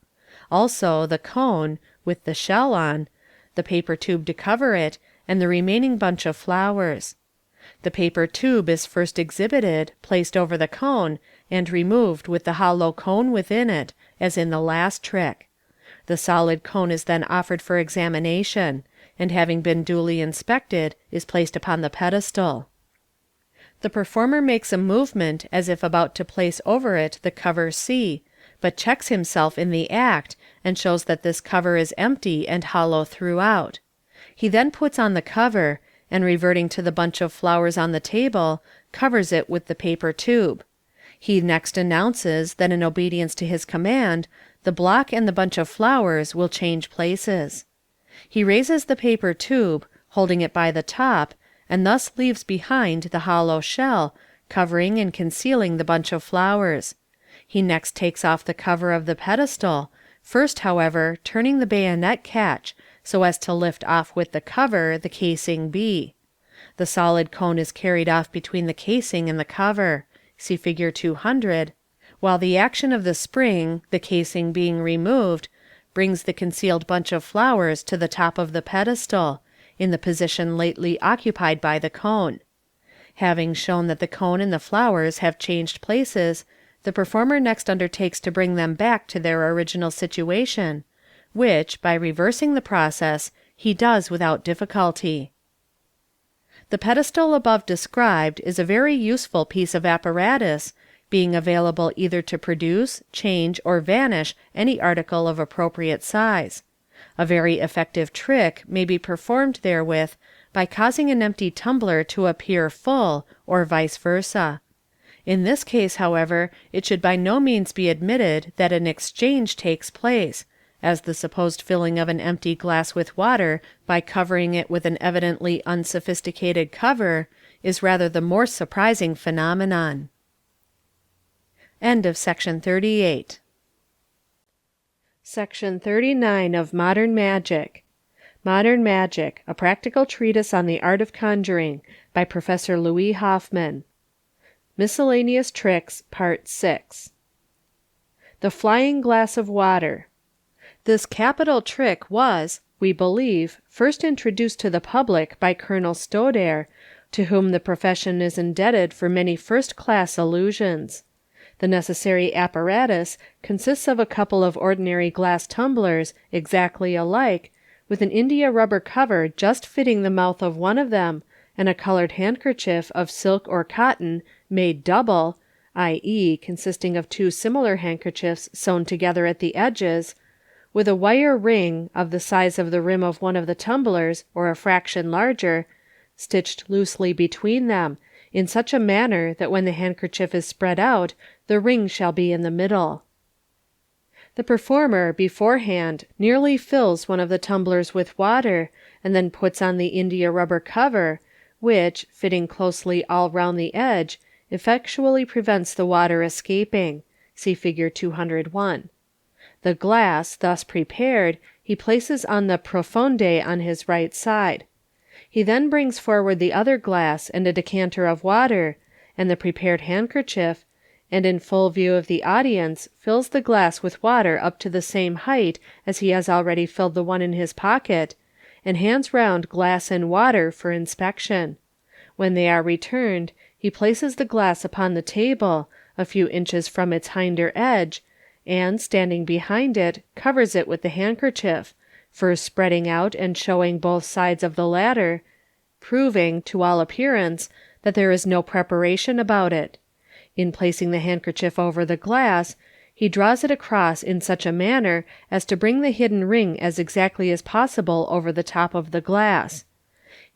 Also the cone, with the shell on, the paper tube to cover it, and the remaining bunch of flowers. The paper tube is first exhibited, placed over the cone, and removed with the hollow cone within it, as in the last trick. The solid cone is then offered for examination, and having been duly inspected, is placed upon the pedestal. The performer makes a movement as if about to place over it the cover C, but checks himself in the act, and shows that this cover is empty and hollow throughout. He then puts on the cover, and reverting to the bunch of flowers on the table, covers it with the paper tube. He next announces that in obedience to his command, the block and the bunch of flowers will change places. He raises the paper tube, holding it by the top, and thus leaves behind the hollow shell, covering and concealing the bunch of flowers. He next takes off the cover of the pedestal, first, however, turning the bayonet catch, so as to lift off with the cover the casing B. The solid cone is carried off between the casing and the cover. See Fig. 200, while the action of the spring, the casing being removed, brings the concealed bunch of flowers to the top of the pedestal, in the position lately occupied by the cone. Having shown that the cone and the flowers have changed places, the performer next undertakes to bring them back to their original situation, which, by reversing the process, he does without difficulty. The pedestal above described is a very useful piece of apparatus, being available either to produce, change, or vanish any article of appropriate size. A very effective trick may be performed therewith by causing an empty tumbler to appear full, or vice versa. In this case, however, it should by no means be admitted that an exchange takes place, as the supposed filling of an empty glass with water by covering it with an evidently unsophisticated cover is rather the more surprising phenomenon. Section 38. Section 39 of Modern Magic. Modern Magic, a Practical Treatise on the Art of Conjuring, by Professor Louis Hoffman. Miscellaneous Tricks, Part 6. The Flying Glass of Water. This capital trick was, we believe, first introduced to the public by Colonel Stodare, to whom the profession is indebted for many first-class illusions. The necessary apparatus consists of a couple of ordinary glass tumblers, exactly alike, with an India rubber cover just fitting the mouth of one of them, and a colored handkerchief of silk or cotton made double, i.e., consisting of two similar handkerchiefs sewn together at the edges, with a wire ring, of the size of the rim of one of the tumblers, or a fraction larger, stitched loosely between them, in such a manner that when the handkerchief is spread out, the ring shall be in the middle. The performer, beforehand, nearly fills one of the tumblers with water, and then puts on the India rubber cover, which, fitting closely all round the edge, effectually prevents the water escaping. See Fig. 201. The glass, thus prepared, he places on the profonde on his right side. He then brings forward the other glass and a decanter of water, and the prepared handkerchief, and in full view of the audience fills the glass with water up to the same height as he has already filled the one in his pocket, and hands round glass and water for inspection. When they are returned, he places the glass upon the table, a few inches from its hinder edge, and, standing behind it, covers it with the handkerchief, first spreading out and showing both sides of the latter, proving, to all appearance, that there is no preparation about it. In placing the handkerchief over the glass, he draws it across in such a manner as to bring the hidden ring as exactly as possible over the top of the glass.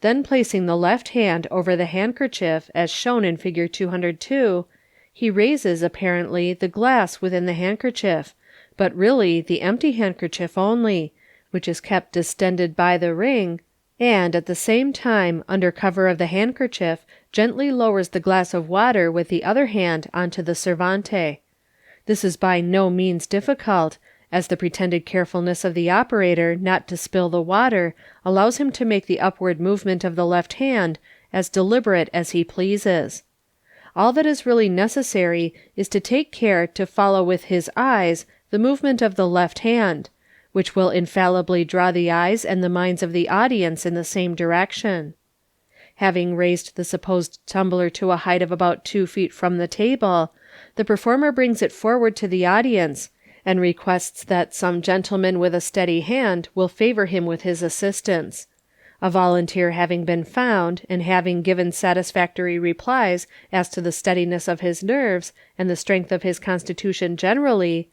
Then placing the left hand over the handkerchief, as shown in Fig. 202, he raises, apparently, the glass within the handkerchief, but really the empty handkerchief only, which is kept distended by the ring, and at the same time, under cover of the handkerchief, gently lowers the glass of water with the other hand onto the servante. This is by no means difficult, as the pretended carefulness of the operator not to spill the water allows him to make the upward movement of the left hand as deliberate as he pleases. All that is really necessary is to take care to follow with his eyes the movement of the left hand, which will infallibly draw the eyes and the minds of the audience in the same direction. Having raised the supposed tumbler to a height of about 2 feet from the table, the performer brings it forward to the audience, and requests that some gentleman with a steady hand will favor him with his assistance. A volunteer having been found, and having given satisfactory replies as to the steadiness of his nerves and the strength of his constitution generally,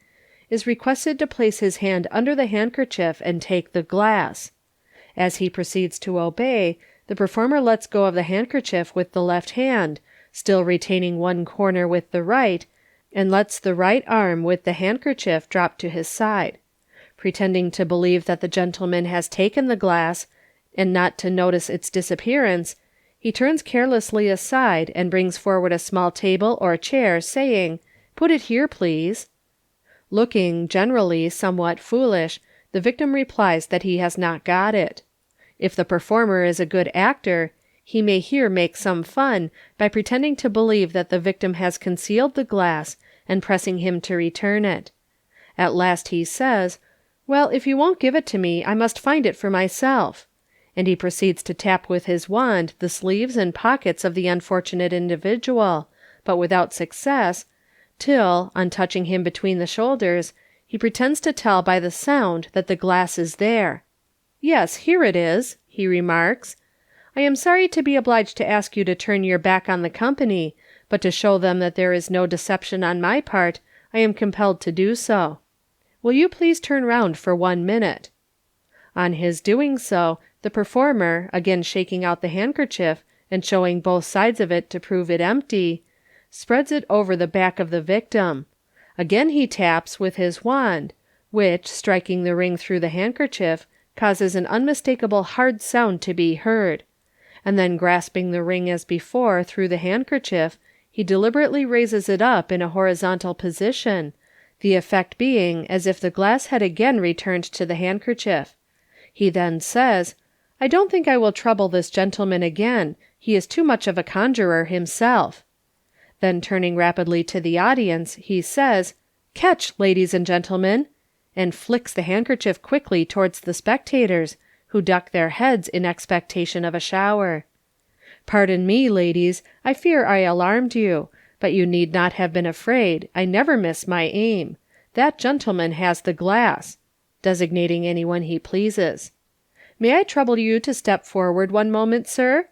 is requested to place his hand under the handkerchief and take the glass. As he proceeds to obey, the performer lets go of the handkerchief with the left hand, still retaining one corner with the right, and lets the right arm with the handkerchief drop to his side. Pretending to believe that the gentleman has taken the glass, and not to notice its disappearance, he turns carelessly aside and brings forward a small table or chair, saying, "Put it here, please." Looking, generally, somewhat foolish, the victim replies that he has not got it. If the performer is a good actor, he may here make some fun by pretending to believe that the victim has concealed the glass, and pressing him to return it. At last he says, "Well, if you won't give it to me, I must find it for myself," and he proceeds to tap with his wand the sleeves and pockets of the unfortunate individual, but without success, till, on touching him between the shoulders, he pretends to tell by the sound that the glass is there. "Yes, here it is," he remarks. "I am sorry to be obliged to ask you to turn your back on the company, but to show them that there is no deception on my part, I am compelled to do so. Will you please turn round for 1 minute?" On his doing so, the performer, again shaking out the handkerchief, and showing both sides of it to prove it empty, spreads it over the back of the victim. Again he taps with his wand, which, striking the ring through the handkerchief, causes an unmistakable hard sound to be heard, and then grasping the ring as before through the handkerchief, he deliberately raises it up in a horizontal position, the effect being as if the glass had again returned to the handkerchief. He then says, "I don't think I will trouble this gentleman again, he is too much of a conjurer himself." Then turning rapidly to the audience, he says, "Catch, ladies and gentlemen," and flicks the handkerchief quickly towards the spectators, who duck their heads in expectation of a shower. "Pardon me, ladies, I fear I alarmed you, but you need not have been afraid, I never miss my aim. That gentleman has the glass," designating anyone he pleases. "May I trouble you to step forward 1 moment, sir?"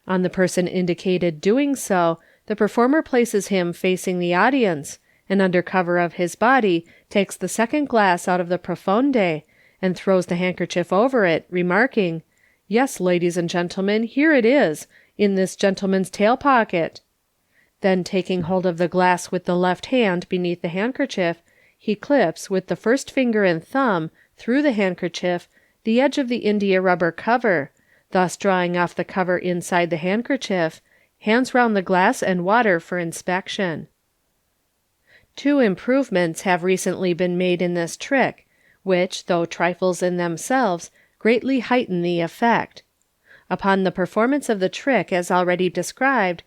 On the person indicated doing so, the performer places him facing the audience, and under cover of his body takes the second glass out of the profonde, and throws the handkerchief over it, remarking, "Yes, ladies and gentlemen, here it is, in this gentleman's tail pocket." Then taking hold of the glass with the left hand beneath the handkerchief, he clips with the first finger and thumb, through the handkerchief, the edge of the India rubber cover, thus drawing off the cover inside the handkerchief, hands round the glass and water for inspection. 2 improvements have recently been made in this trick, which, though trifles in themselves, greatly heighten the effect. Upon the performance of the trick as already described,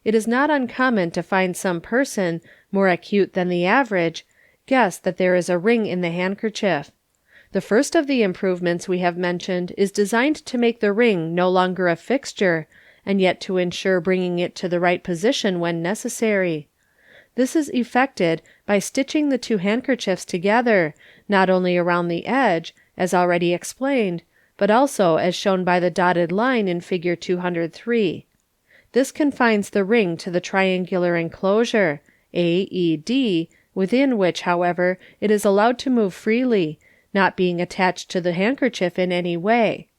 it is not uncommon to find some person, more acute than the average, guess that there is a ring in the handkerchief. The first of the improvements we have mentioned is designed to make the ring no longer a fixture, and yet to ensure bringing it to the right position when necessary. This is effected by stitching the 2 handkerchiefs together, not only around the edge, as already explained, but also as shown by the dotted line in Fig. 203. This confines the ring to the triangular enclosure, A, E, D, within which, however, it is allowed to move freely, not being attached to the handkerchief in any way.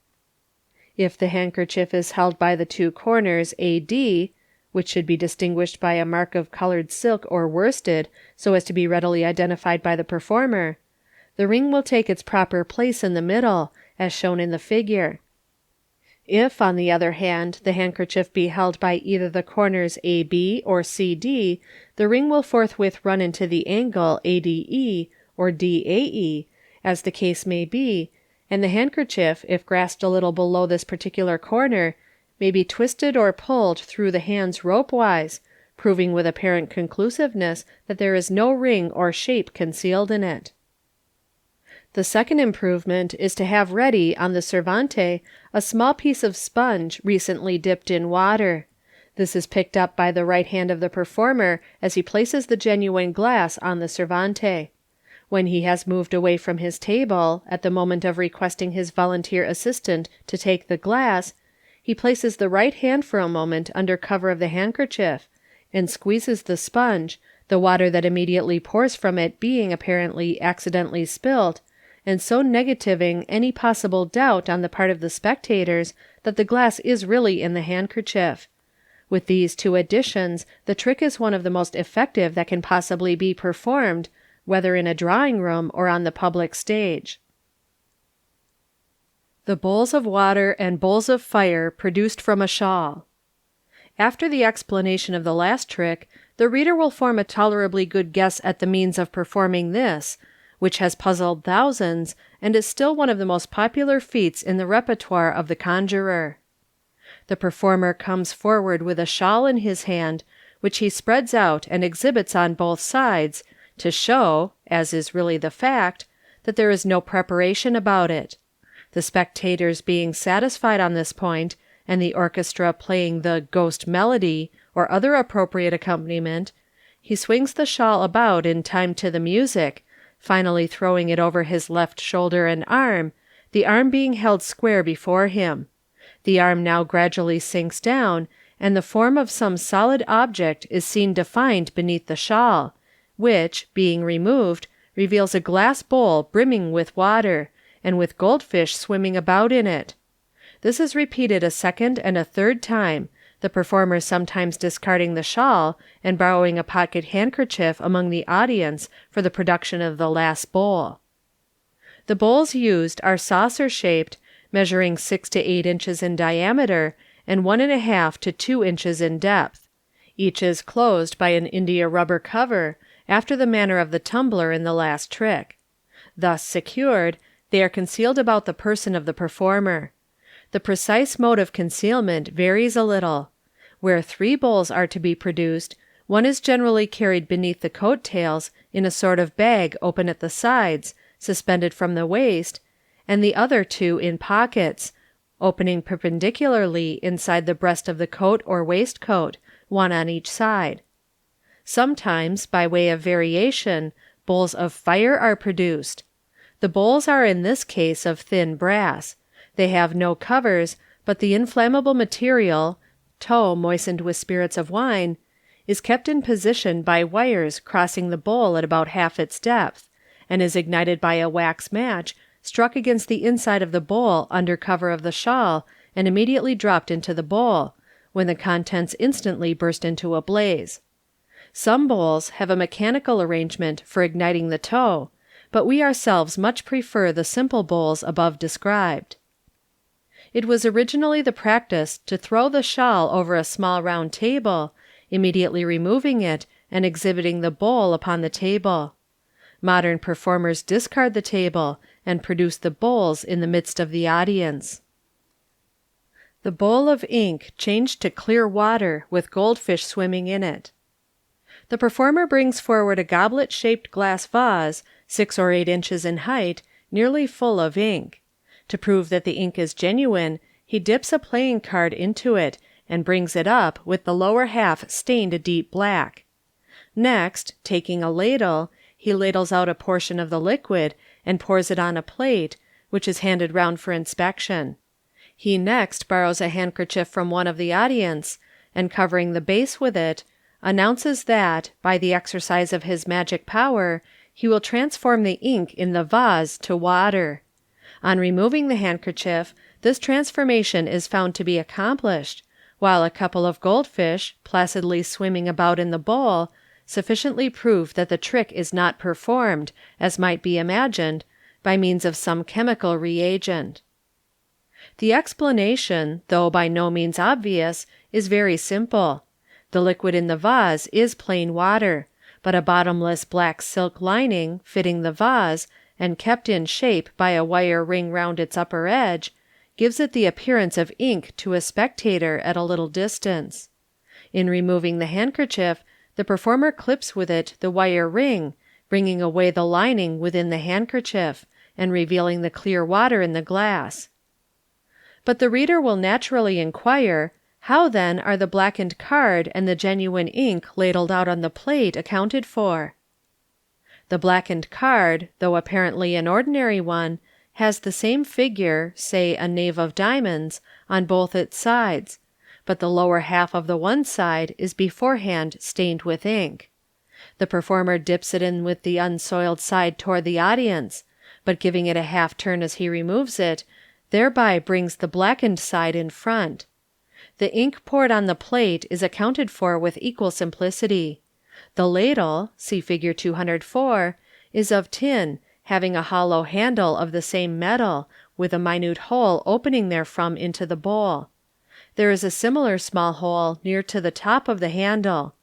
If the handkerchief is held by the 2 corners A, D, which should be distinguished by a mark of colored silk or worsted so as to be readily identified by the performer, the ring will take its proper place in the middle, as shown in the figure. If, on the other hand, the handkerchief be held by either the corners AB or CD, the ring will forthwith run into the angle ADE or DAE, as the case may be, and the handkerchief, if grasped a little below this particular corner, may be twisted or pulled through the hands rope-wise, proving with apparent conclusiveness that there is no ring or shape concealed in it. The second improvement is to have ready on the servante a small piece of sponge recently dipped in water. This is picked up by the right hand of the performer as he places the genuine glass on the servante. When he has moved away from his table, at the moment of requesting his volunteer assistant to take the glass, he places the right hand for a moment under cover of the handkerchief, and squeezes the sponge, the water that immediately pours from it being apparently accidentally spilt, and so negativing any possible doubt on the part of the spectators that the glass is really in the handkerchief. With these two additions, the trick is one of the most effective that can possibly be performed, whether in a drawing room or on the public stage. The bowls of water and bowls of fire produced from a shawl. After the explanation of the last trick, the reader will form a tolerably good guess at the means of performing this, which has puzzled thousands, and is still one of the most popular feats in the repertoire of the conjurer. The performer comes forward with a shawl in his hand, which he spreads out and exhibits on both sides, to show, as is really the fact, that there is no preparation about it. The spectators being satisfied on this point, and the orchestra playing the "ghost melody" or other appropriate accompaniment, he swings the shawl about in time to the music, finally throwing it over his left shoulder and arm, the arm being held square before him. The arm now gradually sinks down, and the form of some solid object is seen defined beneath the shawl, which, being removed, reveals a glass bowl brimming with water, and with goldfish swimming about in it. This is repeated a second and a third time, the performer sometimes discarding the shawl and borrowing a pocket handkerchief among the audience for the production of the last bowl. The bowls used are saucer shaped, measuring 6 to 8 inches in diameter and 1½ to 2 inches in depth. Each is closed by an India rubber cover, after the manner of the tumbler in the last trick. Thus secured, they are concealed about the person of the performer. The precise mode of concealment varies a little. Where 3 bowls are to be produced, one is generally carried beneath the coat tails in a sort of bag open at the sides, suspended from the waist, and the other 2 in pockets, opening perpendicularly inside the breast of the coat or waistcoat, one on each side. Sometimes, by way of variation, bowls of fire are produced. The bowls are in this case of thin brass. They have no covers, but the inflammable material, tow moistened with spirits of wine, is kept in position by wires crossing the bowl at about half its depth, and is ignited by a wax match struck against the inside of the bowl under cover of the shawl and immediately dropped into the bowl, when the contents instantly burst into a blaze. Some bowls have a mechanical arrangement for igniting the tow, but we ourselves much prefer the simple bowls above described. It was originally the practice to throw the shawl over a small round table, immediately removing it and exhibiting the bowl upon the table. Modern performers discard the table and produce the bowls in the midst of the audience. The bowl of ink changed to clear water with goldfish swimming in it. The performer brings forward a goblet-shaped glass vase, 6 or 8 inches in height, nearly full of ink. To prove that the ink is genuine, he dips a playing card into it and brings it up with the lower half stained a deep black. Next, taking a ladle, he ladles out a portion of the liquid and pours it on a plate, which is handed round for inspection. He next borrows a handkerchief from one of the audience, and covering the base with it, announces that, by the exercise of his magic power, he will transform the ink in the vase to water. On removing the handkerchief, this transformation is found to be accomplished, while a couple of goldfish, placidly swimming about in the bowl, sufficiently prove that the trick is not performed, as might be imagined, by means of some chemical reagent. The explanation, though by no means obvious, is very simple. The liquid in the vase is plain water, but a bottomless black silk lining, fitting the vase, and kept in shape by a wire ring round its upper edge, gives it the appearance of ink to a spectator at a little distance. In removing the handkerchief, the performer clips with it the wire ring, bringing away the lining within the handkerchief, and revealing the clear water in the glass. But the reader will naturally inquire, how then are the blackened card and the genuine ink ladled out on the plate accounted for? The blackened card, though apparently an ordinary one, has the same figure, say a knave of diamonds, on both its sides, but the lower half of the one side is beforehand stained with ink. The performer dips it in with the unsoiled side toward the audience, but giving it a half turn as he removes it, thereby brings the blackened side in front. The ink poured on the plate is accounted for with equal simplicity. The ladle (see Fig. 204) is of tin, having a hollow handle of the same metal, with a minute hole opening therefrom into the bowl. There is a similar small hole near to the top of the handle.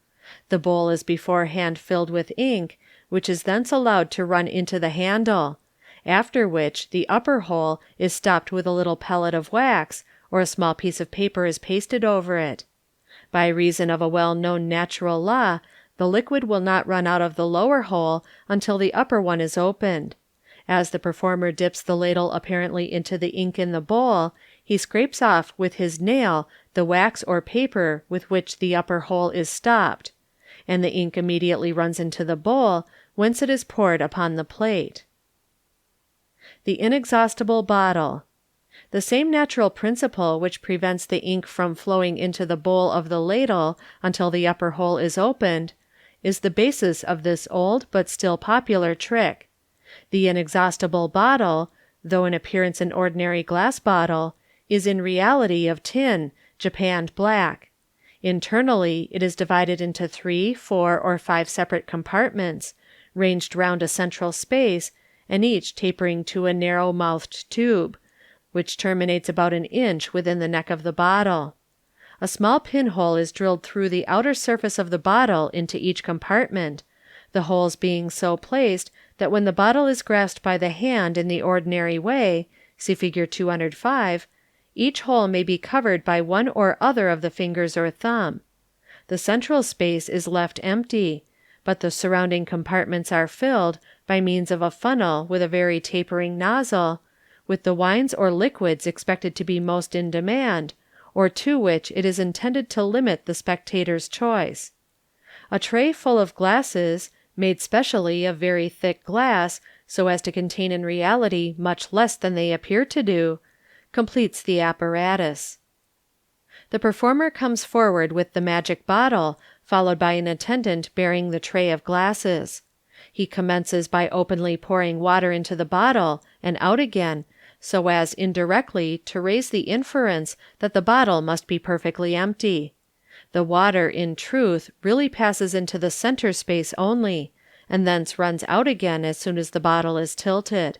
The bowl is beforehand filled with ink, which is thence allowed to run into the handle, after which the upper hole is stopped with a little pellet of wax, or a small piece of paper is pasted over it. By reason of a well-known natural law, the liquid will not run out of the lower hole until the upper one is opened. As the performer dips the ladle apparently into the ink in the bowl, he scrapes off with his nail the wax or paper with which the upper hole is stopped, and the ink immediately runs into the bowl, whence it is poured upon the plate. The inexhaustible bottle. The same natural principle which prevents the ink from flowing into the bowl of the ladle until the upper hole is opened, is the basis of this old but still popular trick. The inexhaustible bottle, though in appearance an ordinary glass bottle, is in reality of tin, japanned black. Internally it is divided into 3, 4, or 5 separate compartments, ranged round a central space, and each tapering to a narrow-mouthed tube, which terminates about an inch within the neck of the bottle. A small pinhole is drilled through the outer surface of the bottle into each compartment, the holes being so placed that when the bottle is grasped by the hand in the ordinary way (see Fig. 205), each hole may be covered by one or other of the fingers or thumb. The central space is left empty, but the surrounding compartments are filled, by means of a funnel with a very tapering nozzle, with the wines or liquids expected to be most in demand, or to which it is intended to limit the spectator's choice. A tray full of glasses, made specially of very thick glass, so as to contain in reality much less than they appear to do, completes the apparatus. The performer comes forward with the magic bottle, followed by an attendant bearing the tray of glasses. He commences by openly pouring water into the bottle and out again, so as indirectly to raise the inference that the bottle must be perfectly empty. The water, in truth, really passes into the center space only, and thence runs out again as soon as the bottle is tilted.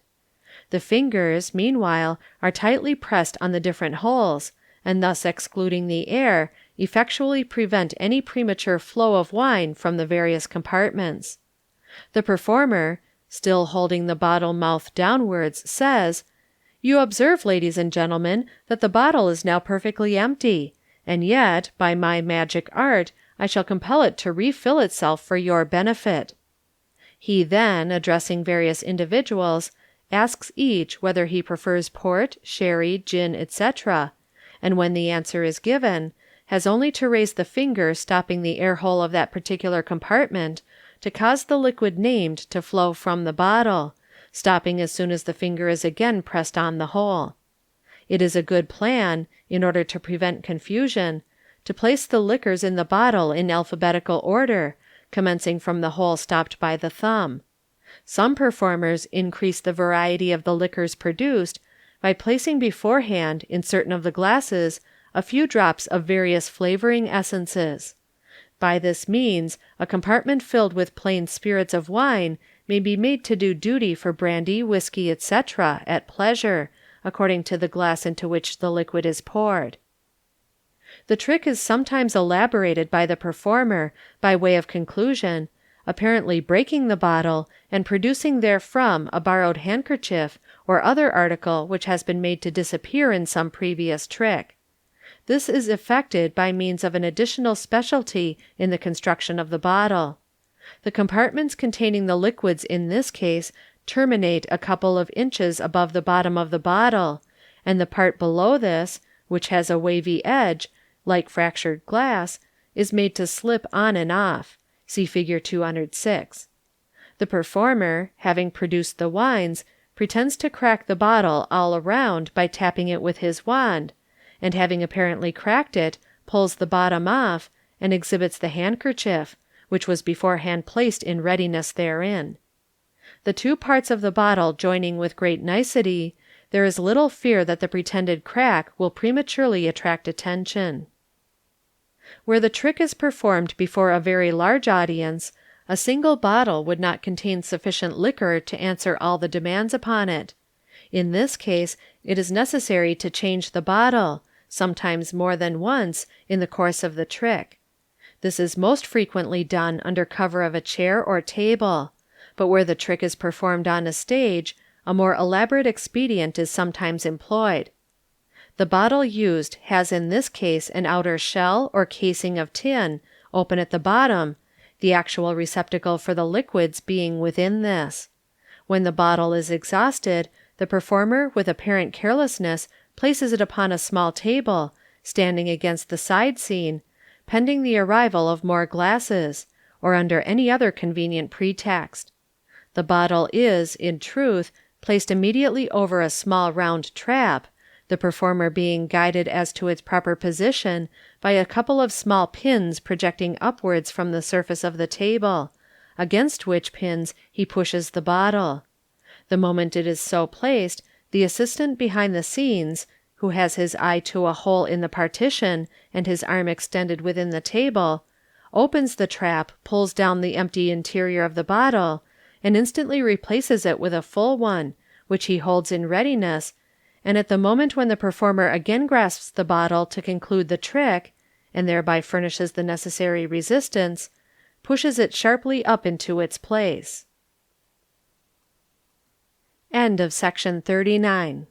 The fingers, meanwhile, are tightly pressed on the different holes, and thus excluding the air, effectually prevent any premature flow of wine from the various compartments. The performer, still holding the bottle mouth downwards, says, "You observe, ladies and gentlemen, that the bottle is now perfectly empty, and yet, by my magic art, I shall compel it to refill itself for your benefit." He then, addressing various individuals, asks each whether he prefers port, sherry, gin, etc., and when the answer is given, has only to raise the finger stopping the air hole of that particular compartment to cause the liquid named to flow from the bottle, stopping as soon as the finger is again pressed on the hole. It is a good plan, in order to prevent confusion, to place the liquors in the bottle in alphabetical order, commencing from the hole stopped by the thumb. Some performers increase the variety of the liquors produced by placing beforehand in certain of the glasses a few drops of various flavoring essences. By this means a compartment filled with plain spirits of wine may be made to do duty for brandy, whiskey, etc., at pleasure, according to the glass into which the liquid is poured. The trick is sometimes elaborated by the performer by way of conclusion, apparently breaking the bottle, and producing therefrom a borrowed handkerchief or other article which has been made to disappear in some previous trick. This is effected by means of an additional specialty in the construction of the bottle. The compartments containing the liquids in this case terminate a couple of inches above the bottom of the bottle, and the part below this, which has a wavy edge, like fractured glass, is made to slip on and off. See Fig. 206. The performer, having produced the wines, pretends to crack the bottle all around by tapping it with his wand, and having apparently cracked it, pulls the bottom off, and exhibits the handkerchief, which was beforehand placed in readiness therein. The two parts of the bottle joining with great nicety, there is little fear that the pretended crack will prematurely attract attention. Where the trick is performed before a very large audience, a single bottle would not contain sufficient liquor to answer all the demands upon it. In this case it is necessary to change the bottle, sometimes more than once, in the course of the trick. This is most frequently done under cover of a chair or table, but where the trick is performed on a stage, a more elaborate expedient is sometimes employed. The bottle used has in this case an outer shell or casing of tin, open at the bottom, the actual receptacle for the liquids being within this. When the bottle is exhausted, the performer with apparent carelessness places it upon a small table, standing against the side scene, pending the arrival of more glasses, or under any other convenient pretext. The bottle is, in truth, placed immediately over a small round trap, the performer being guided as to its proper position by a couple of small pins projecting upwards from the surface of the table, against which pins he pushes the bottle. The moment it is so placed, the assistant behind the scenes, who has his eye to a hole in the partition and his arm extended within the table, opens the trap, pulls down the empty interior of the bottle, and instantly replaces it with a full one, which he holds in readiness, and at the moment when the performer again grasps the bottle to conclude the trick, and thereby furnishes the necessary resistance, pushes it sharply up into its place. Section 39.